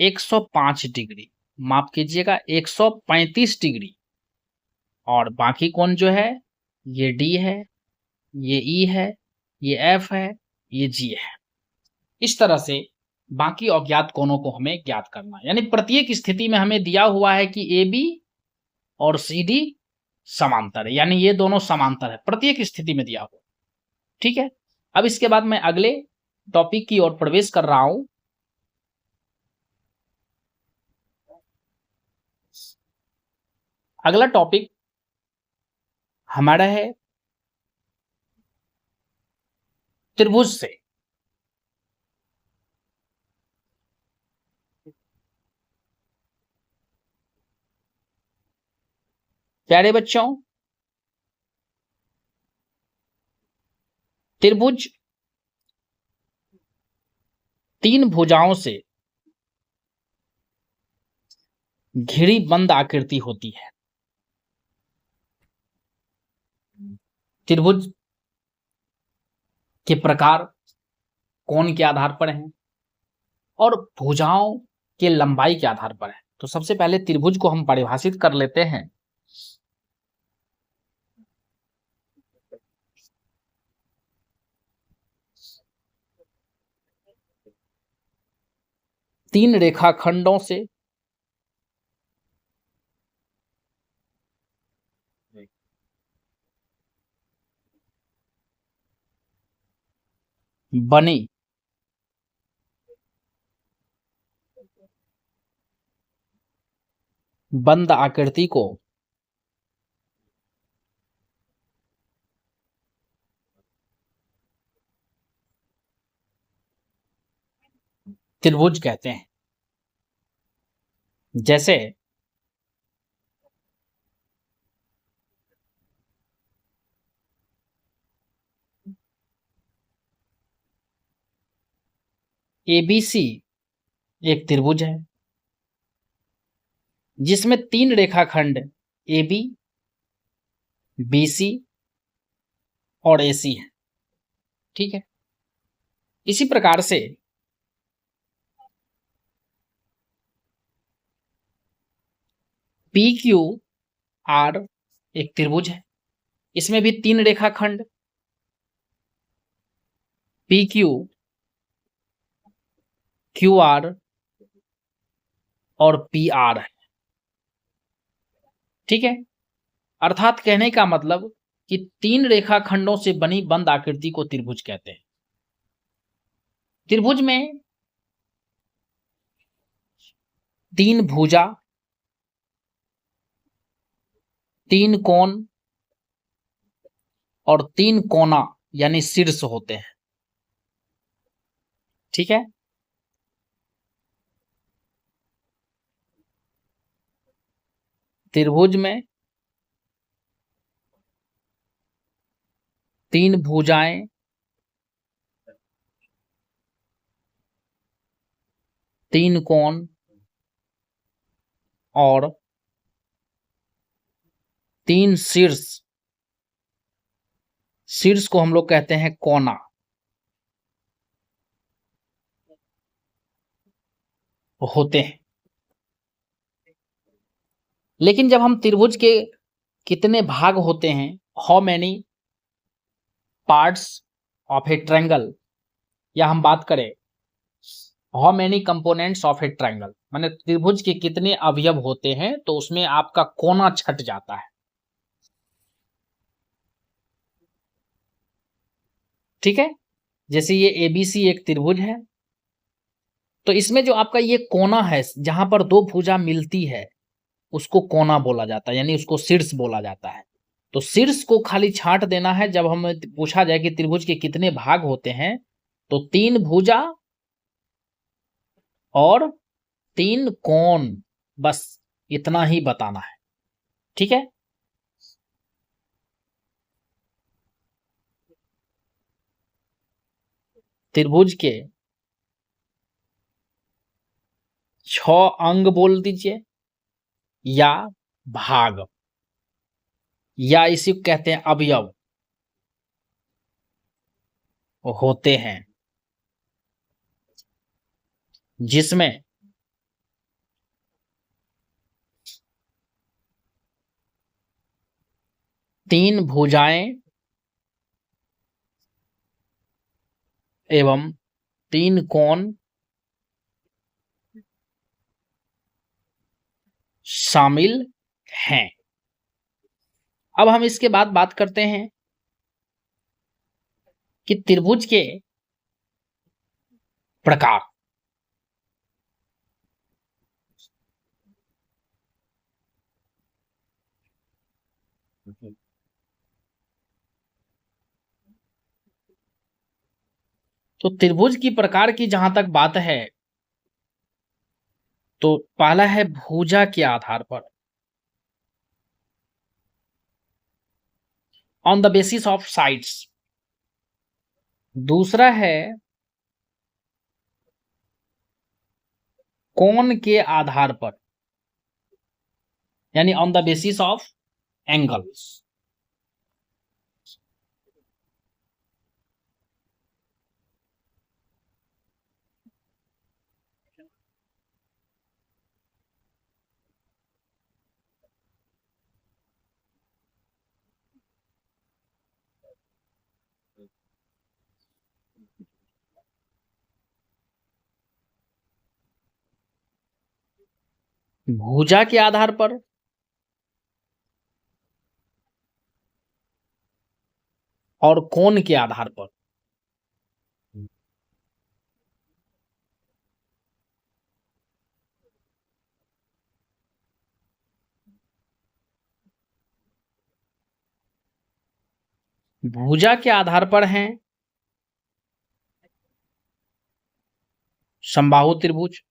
105 डिग्री, माफ कीजिएगा 135 डिग्री। और बाकी कोण जो है ये D है, ये E है, ये F है, ये G है। इस तरह से बाकी अज्ञात कोणों को हमें ज्ञात करना है। यानी प्रत्येक स्थिति में हमें दिया हुआ है कि AB और CD समांतर है, यानी ये दोनों समांतर है, प्रत्येक स्थिति में दिया हुआ। ठीक है, अब इसके बाद मैं अगले टॉपिक की ओर प्रवेश कर रहा हूं। अगला टॉपिक हमारा है त्रिभुज से। प्यारे बच्चों, त्रिभुज 3 भुजाओं से घिरी बंद आकृति होती है। त्रिभुज के प्रकार कोण के आधार पर हैं और भुजाओं के लंबाई के आधार पर है। तो सबसे पहले त्रिभुज को हम परिभाषित कर लेते हैं। तीन रेखाखंडों से बनी बंद आकृति को त्रिभुज कहते हैं। जैसे ABC एक त्रिभुज है जिसमें 3 रेखाखंड AB, BC और AC है। ठीक है, इसी प्रकार से PQR एक त्रिभुज है, इसमें भी 3 रेखाखंड PQ, QR और PR है। ठीक है, अर्थात कहने का मतलब कि 3 रेखाखंडों से बनी बंद आकृति को त्रिभुज कहते हैं। त्रिभुज में 3 भुजा, 3 कोण और 3 कोना यानी शीर्ष होते हैं। ठीक है, त्रिभुज में 3 भुजाएं, 3 कोण और 3 शीर्ष। शीर्ष को हम लोग कहते हैं कोना होते हैं। लेकिन जब हम त्रिभुज के कितने भाग होते हैं, how many parts of A triangle, या हम बात करें how many components of A triangle, माने त्रिभुज के कितने अवयव होते हैं, तो उसमें आपका कोना छट जाता है। ठीक है, जैसे ये ABC एक त्रिभुज है, तो इसमें जो आपका ये कोना है जहां पर 2 भुजा मिलती है उसको कोना बोला जाता है, यानी उसको शीर्ष बोला जाता है। तो शीर्ष को खाली छांट देना है। जब हमें पूछा जाए कि त्रिभुज के कितने भाग होते हैं, तो 3 भुजा और 3 कोण, बस इतना ही बताना है। ठीक है, त्रिभुज के 6 अंग बोल दीजिए या भाग, या इसी को कहते हैं अवयव होते हैं, जिसमें तीन भुजाएं एवं 3 कोण शामिल हैं। अब हम इसके बाद बात करते हैं कि त्रिभुज के प्रकार। तो त्रिभुज की प्रकार की जहां तक बात है, तो पहला है भुजा के आधार पर। On the basis of sides. दूसरा है कोण के आधार पर, यानी on the basis of angles. भुजा के आधार पर और कोण के आधार पर। भुजा के आधार पर हैं समबाहु त्रिभुज,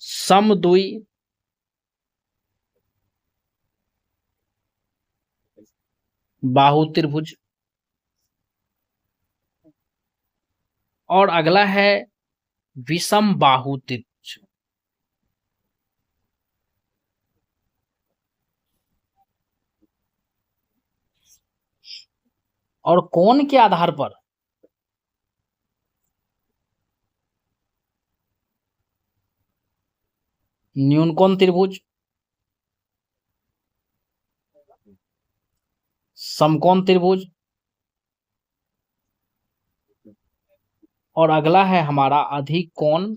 समद्वि बाहु त्रिभुज, और अगला है विषम बाहु त्रिभुज। और कोण के आधार पर न्यूनकोण त्रिभुज, समकोण त्रिभुज, और अगला है हमारा अधिक कोण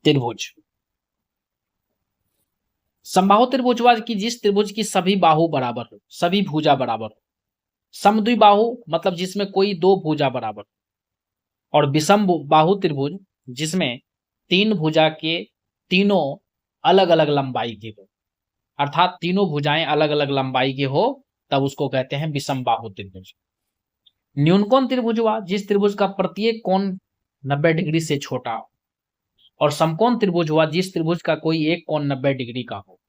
त्रिभुज। समबाहु त्रिभुजवाद की जिस त्रिभुज की सभी बाहु बराबर हो, सभी भुजा बराबर हो। समद्विबाहु मतलब जिसमें कोई दो भुजा बराबर, और विषम बाहु त्रिभुज जिसमें तीन भुजा के तीनों अलग अलग लंबाई के हो, अर्थात तीनों भुजाएं अलग अलग लंबाई के हो, तब उसको कहते हैं विषम बाहु त्रिभुज। न्यूनकोण त्रिभुजवाद जिस त्रिभुज का प्रत्येक कोण 90 डिग्री से छोटा हो, और समकोण त्रिभुजवाद जिस त्रिभुज का कोई एक कोण 90 डिग्री का हो,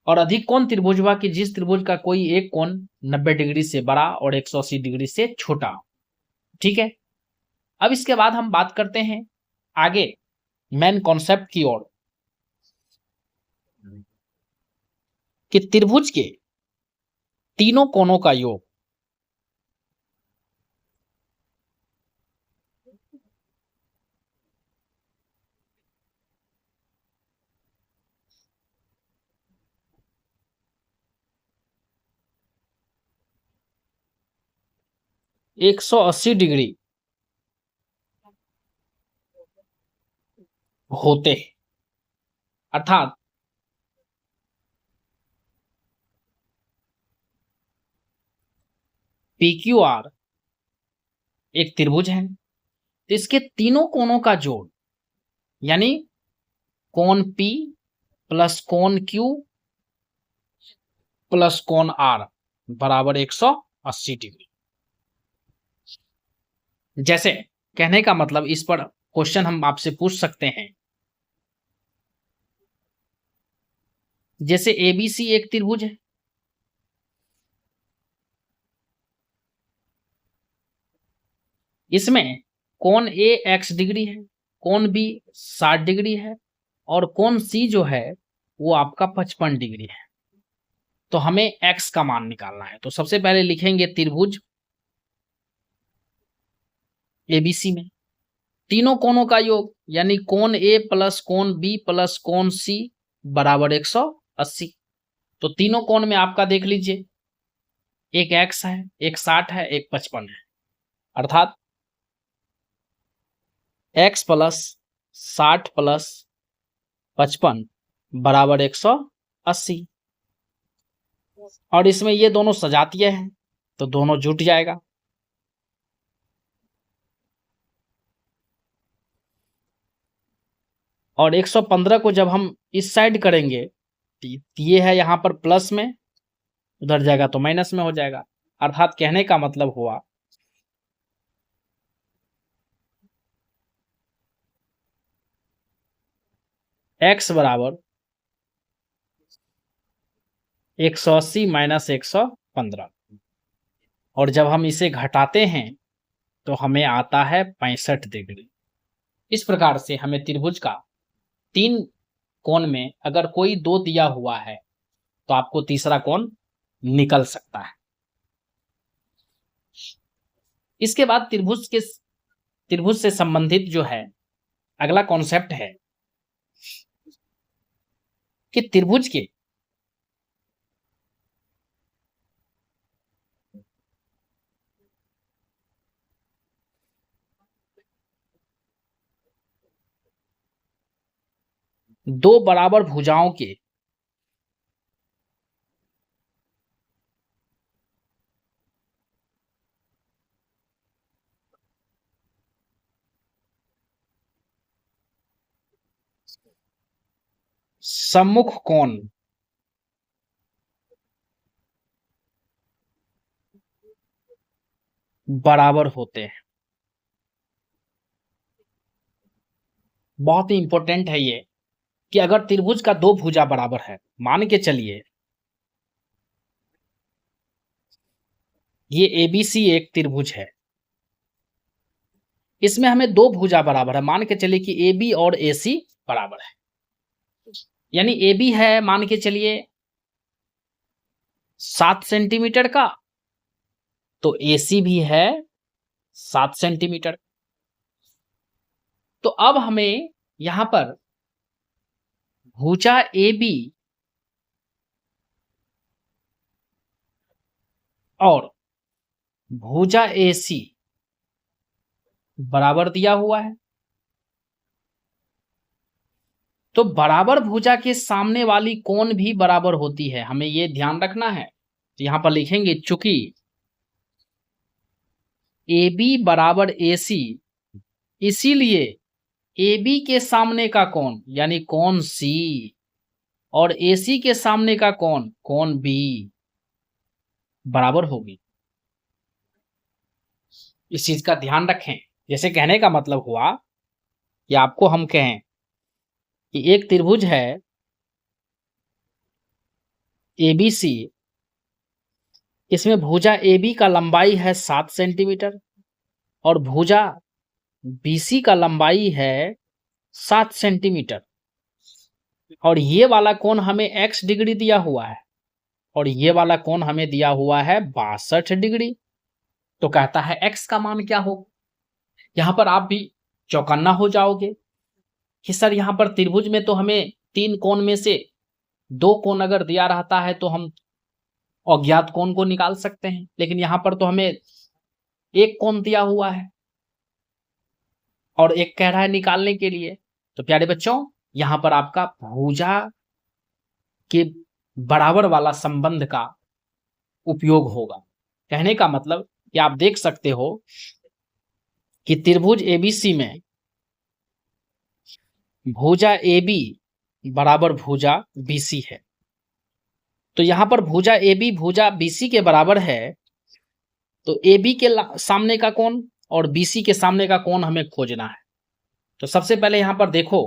और अधिक कोण त्रिभुजवाद की जिस त्रिभुज का कोई एक कोण 90 डिग्री से बड़ा और 180 डिग्री से छोटा हो। ठीक है, अब इसके बाद हम बात करते हैं आगे मेन कॉन्सेप्ट की ओर कि त्रिभुज के तीनों कोणों का योग 180 डिग्री होते हैं, अर्थात PQR एक त्रिभुज है, तो इसके तीनों कोणों का जोड़ यानी कोण P प्लस कोण Q प्लस कोण R बराबर 180 डिग्री। जैसे कहने का मतलब इस पर क्वेश्चन हम आपसे पूछ सकते हैं, जैसे ABC एक त्रिभुज है, इसमें कोण A x डिग्री है, कोण B 60 डिग्री है, और कोण C जो है वो आपका 55 डिग्री है। तो हमें x का मान निकालना है, तो सबसे पहले लिखेंगे त्रिभुज ABC में तीनों कोणों का योग यानी कोण A प्लस कोण B प्लस कोण C बराबर 180। तो तीनों कोण में आपका देख लीजिए, एक x है, एक 60 है, एक 55 है, अर्थात x प्लस 60 प्लस 55 बराबर 180। और इसमें ये दोनों सजातीय हैं तो दोनों जुट जाएगा। और 115 को जब हम इस साइड करेंगे, ये है यहां पर प्लस में, उधर जाएगा तो माइनस में हो जाएगा, अर्थात कहने का मतलब हुआ x बराबर 180 माइनस 115, और जब हम इसे घटाते हैं तो हमें आता है 65 डिग्री। इस प्रकार से हमें त्रिभुज का 3 कोण में अगर कोई 2 दिया हुआ है तो आपको तीसरा कोण निकल सकता है। इसके बाद त्रिभुज से संबंधित जो है अगला कॉन्सेप्ट है कि त्रिभुज के दो बराबर भुजाओं के सम्मुख कोण बराबर होते हैं। बहुत ही इंपॉर्टेंट है ये कि अगर त्रिभुज का 2 भुजा बराबर है, मान के चलिए ये एबीसी एक त्रिभुज है, इसमें हमें 2 भुजा बराबर है, मान के चलिए कि AB और AC बराबर है। यानी AB है मान के चलिए 7 सेंटीमीटर का, तो AC भी है 7 सेंटीमीटर। तो अब हमें यहां पर भुजा AB और भुजा AC बराबर दिया हुआ है, तो बराबर भुजा के सामने वाली कोण भी बराबर होती है, हमें यह ध्यान रखना है। तो यहां पर लिखेंगे चूंकि AB बराबर AC, इसीलिए AB के सामने का कोण यानी कोण C और AC के सामने का कोण कोण B बराबर होगी। इस चीज का ध्यान रखें। जैसे कहने का मतलब हुआ कि आपको हम कहें कि एक त्रिभुज है ABC, इसमें भुजा AB का लंबाई है 7 सेंटीमीटर और भुजा BC का लंबाई है 7 सेंटीमीटर, और ये वाला कोण हमें x डिग्री दिया हुआ है और ये वाला कोण हमें दिया हुआ है 62 डिग्री। तो कहता है x का मान क्या हो। यहां पर आप भी चौकन्ना हो जाओगे कि सर यहां पर त्रिभुज में तो हमें 3 कोण में से 2 कोण अगर दिया रहता है तो हम अज्ञात कोण को निकाल सकते हैं, लेकिन यहां पर तो हमें एक कोण दिया हुआ है और एक कह रहा है निकालने के लिए। तो प्यारे बच्चों, यहां पर आपका भुजा के बराबर वाला संबंध का उपयोग होगा। कहने का मतलब कि आप देख सकते हो कि त्रिभुज एबीसी में भुजा AB बराबर भुजा BC है। तो यहां पर भुजा AB भुजा BC के बराबर है, तो AB के सामने का कोण और BC के सामने का कोण हमें खोजना है। तो सबसे पहले यहां पर देखो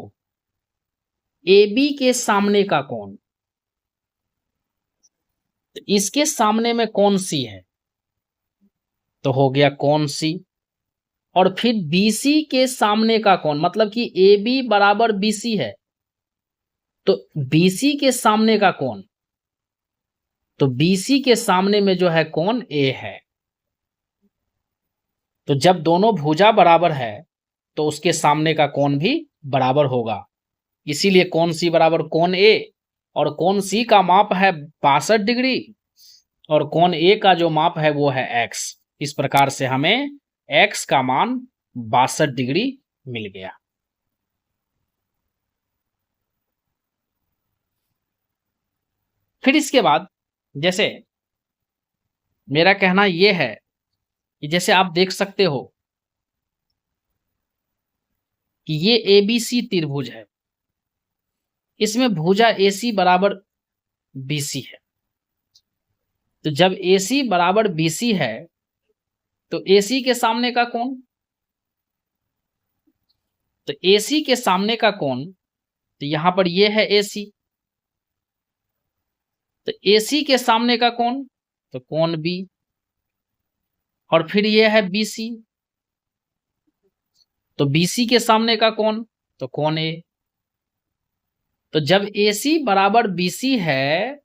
AB के सामने का कोण, तो इसके सामने में कोण C है, तो हो गया कोण C। और फिर BC के सामने का कोण मतलब कि AB बराबर BC है, तो BC के सामने का कोण, तो BC के सामने में जो है कोण A है। तो जब दोनों भुजा बराबर है तो उसके सामने का कोण भी बराबर होगा, इसीलिए कोण C बराबर कोण A, और कोण C का माप है 62 डिग्री और कोण A का जो माप है वो है x। इस प्रकार से हमें x का मान 62 डिग्री मिल गया। फिर इसके बाद जैसे मेरा कहना यह है कि जैसे आप देख सकते हो कि ये ABC त्रिभुज है, इसमें भुजा AC बराबर BC है। तो जब AC बराबर BC है तो AC के सामने का कोण, तो AC के सामने का कोण, तो यहां पर ये है AC तो AC के सामने का कोण तो कोण B, और फिर ये है BC, तो BC के सामने का कोण तो कोण A। तो जब AC बराबर BC है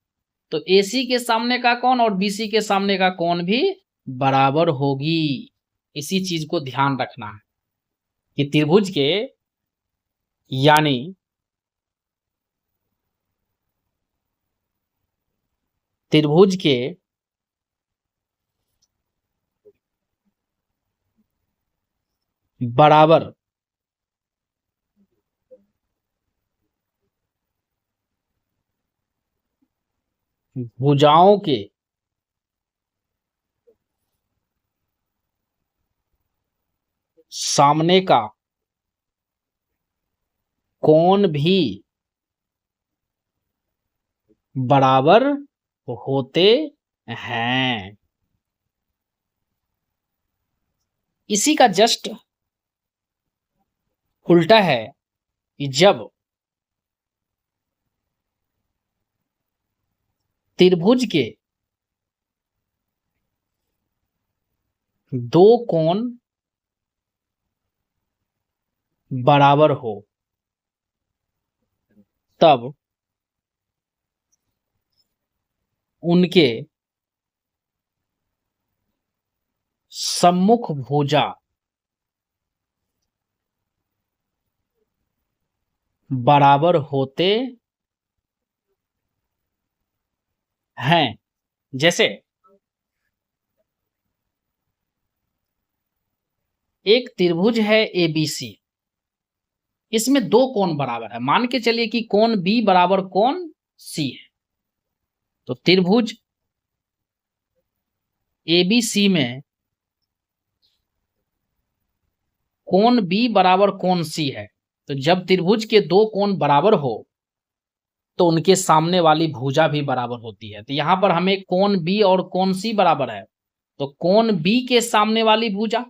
तो AC के सामने का कोण और BC के सामने का कोण भी बराबर होगी। इसी चीज को ध्यान रखना है कि त्रिभुज के यानी त्रिभुज के बराबर भुजाओं के सामने का कोण भी बराबर होते हैं। इसी का जस्ट उल्टा है कि जब त्रिभुज के दो कोण बराबर हो तब उनके सम्मुख भुजा बराबर होते हैं। जैसे एक त्रिभुज है ABC, इसमें दो कोण बराबर है। मान के चलिए कि कोण B बराबर कोण C है, तो त्रिभुज ABC में कोण B बराबर कोण C है। तो जब त्रिभुज के दो कोण बराबर हो तो उनके सामने वाली भुजा भी बराबर होती है। तो यहां पर हमें कोण B और कोण C बराबर है, तो कोण B के सामने वाली भुजा,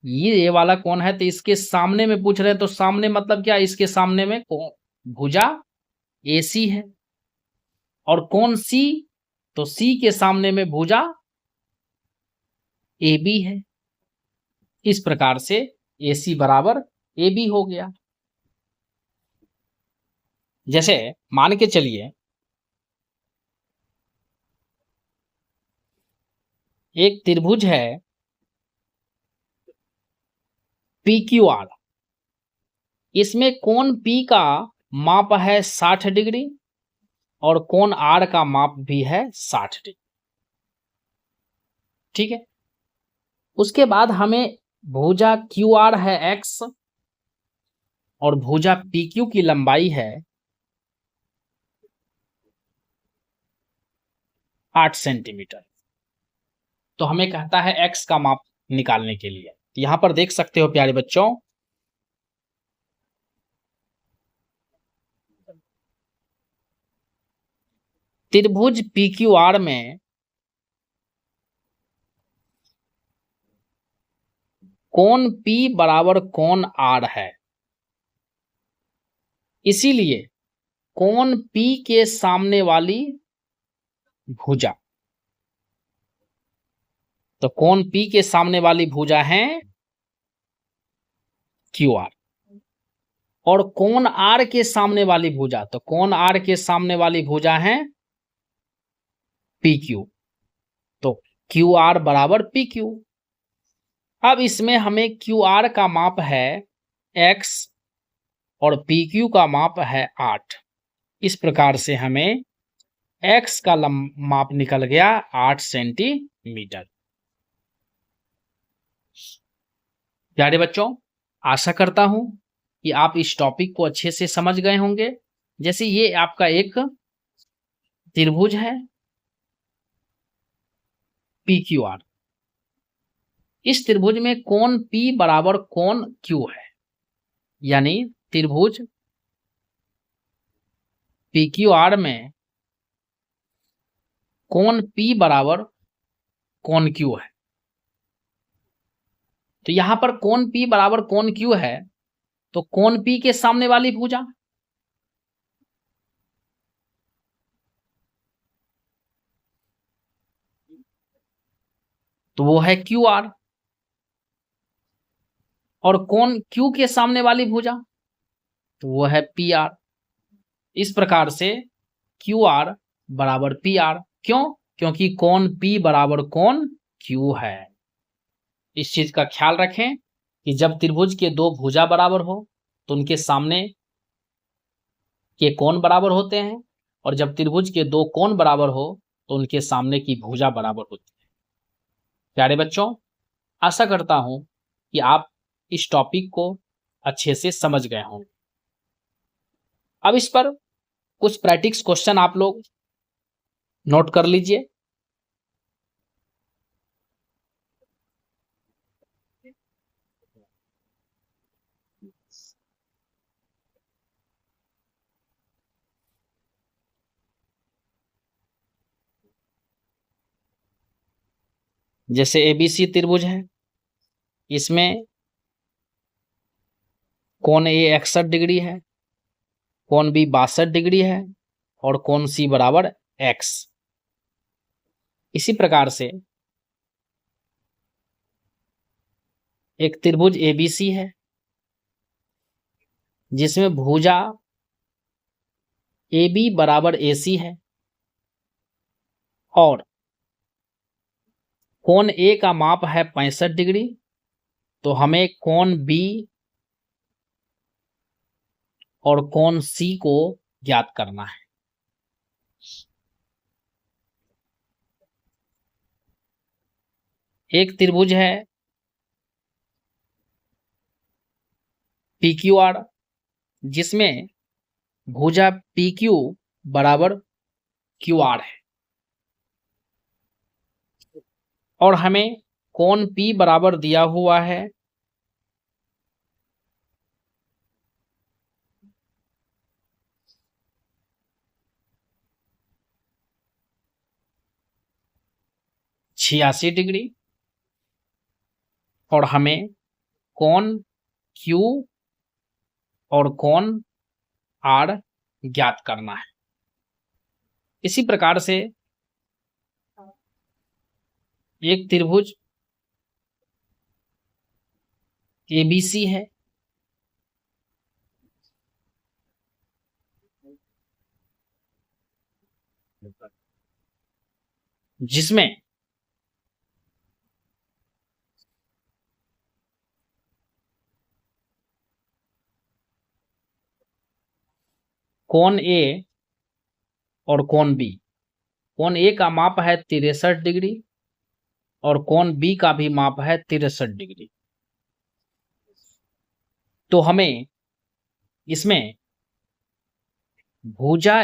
ये वाला कोण है तो इसके सामने में पूछ रहे हैं, तो सामने मतलब क्या, इसके सामने में भुजा AC है। और कोण C, तो C के सामने में भुजा AB है। इस प्रकार से AC बराबर AB हो गया। जैसे मान के चलिए एक त्रिभुज है PQR, इसमें कोण P का माप है 60 डिग्री और कोण R का माप भी है 60 डिग्री। ठीक है, उसके बाद हमें भुजा QR है X और भुजा PQ की लंबाई है 8 सेंटीमीटर। तो हमें कहता है X का माप निकालने के लिए। यहां पर देख सकते हो प्यारे बच्चों, त्रिभुज PQR में कोण P बराबर कोण R है, इसीलिए कोण P के सामने वाली भुजा, तो कोण P के सामने वाली भुजा है QR, और कोण R के सामने वाली भुजा, तो कोण R के सामने वाली भुजा है PQ, तो QR बराबर PQ। अब इसमें हमें QR का माप है X और PQ का माप है 8। इस प्रकार से हमें X का माप निकल गया 8 सेंटीमीटर। प्यारे बच्चों, आशा करता हूं कि आप इस टॉपिक को अच्छे से समझ गए होंगे। जैसे ये आपका एक त्रिभुज है PQR, इस त्रिभुज में कोण P बराबर कोण Q है, यानी त्रिभुज PQR में कोण P बराबर कोण Q है। तो यहां पर कोण P बराबर कोण Q है, तो कोण P के सामने वाली भुजा, तो वो है क्यू आर। और कोण क्यू के सामने वाली भुजा, तो वो है पी आर। इस प्रकार से क्यू आर बराबर पी आर। क्यों? क्योंकि कोण पी बराबर कोण क्यू है। इस चीज का ख्याल रखें कि जब त्रिभुज के दो भुजा बराबर हो तो उनके सामने के कोण बराबर होते हैं, और जब त्रिभुज के दो कोण बराबर हो तो उनके सामने की भुजा बराबर होती है। प्यारे बच्चों, आशा करता हूं कि आप इस टॉपिक को अच्छे से समझ गए होंगे। अब इस पर कुछ प्रैक्टिस क्वेश्चन आप लोग नोट कर लीजिए। जैसे एबीसी त्रिभुज है, इसमें कोण ए 61 डिग्री है, कोण बी 62 डिग्री है, और कोण सी बराबर एक्स। इसी प्रकार से एक त्रिभुज एबीसी है जिसमें भुजा ए बी बराबर ए सी है, और कोण ए का माप है 65 डिग्री। तो हमें कोण बी और कोण सी को ज्ञात करना है। एक त्रिभुज है पी क्यू आर जिसमें भुजा पी क्यू बराबर क्यू आर है, और हमें कोण P बराबर दिया हुआ है 86 डिग्री, और हमें कोण Q और कोण R ज्ञात करना है। इसी प्रकार से एक त्रिभुज ABC है जिसमें कोण A और कोण B, कोण A का माप है 63 डिग्री और कोण B का भी माप है 63 डिग्री। तो हमें इसमें भुजा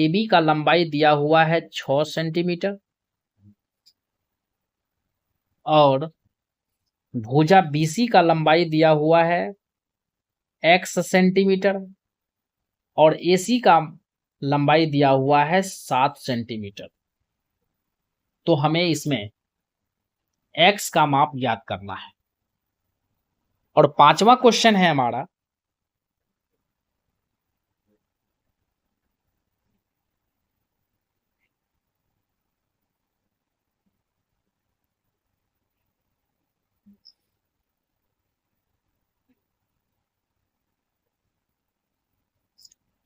AB का लंबाई दिया हुआ है 6 सेंटीमीटर, और भुजा BC का लंबाई दिया हुआ है x सेंटीमीटर, और AC का लंबाई दिया हुआ है 7 सेंटीमीटर। तो हमें इसमें x का माप ज्ञात करना है। और पांचवा क्वेश्चन है हमारा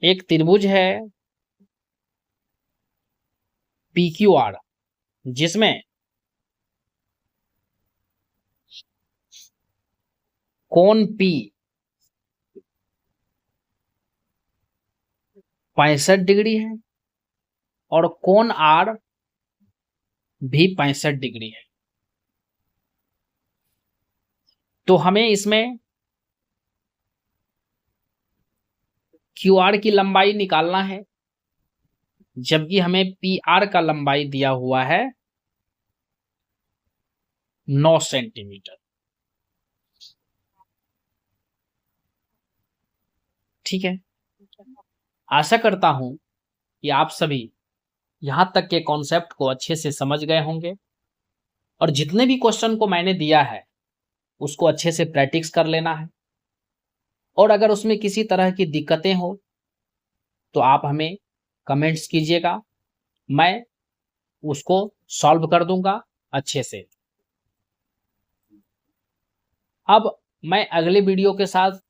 एक त्रिभुज है PQR जिसमें कोण P 65 डिग्री है और कोण R भी 65 डिग्री है। तो हमें इसमें QR की लंबाई निकालना है, जबकि हमें PR का लंबाई दिया हुआ है 9 सेंटीमीटर। ठीक है, आशा करता हूं कि आप सभी यहां तक के कॉन्सेप्ट को अच्छे से समझ गए होंगे, और जितने भी क्वेश्चन को मैंने दिया है उसको अच्छे से प्रैक्टिस कर लेना है। और अगर उसमें किसी तरह की दिक्कतें हो तो आप हमें कमेंट्स कीजिएगा। मैं उसको सॉल्व कर दूंगा अच्छे से। अब मैं अगले वीडियो के साथ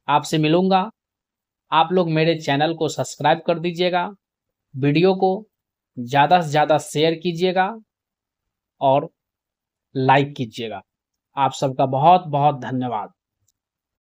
आपसे मिलूंगा। आप लोग मेरे चैनल को सब्सक्राइब कर दीजिएगा, वीडियो को ज़्यादा से ज़्यादा शेयर कीजिएगा और लाइक कीजिएगा। आप सबका बहुत बहुत धन्यवाद।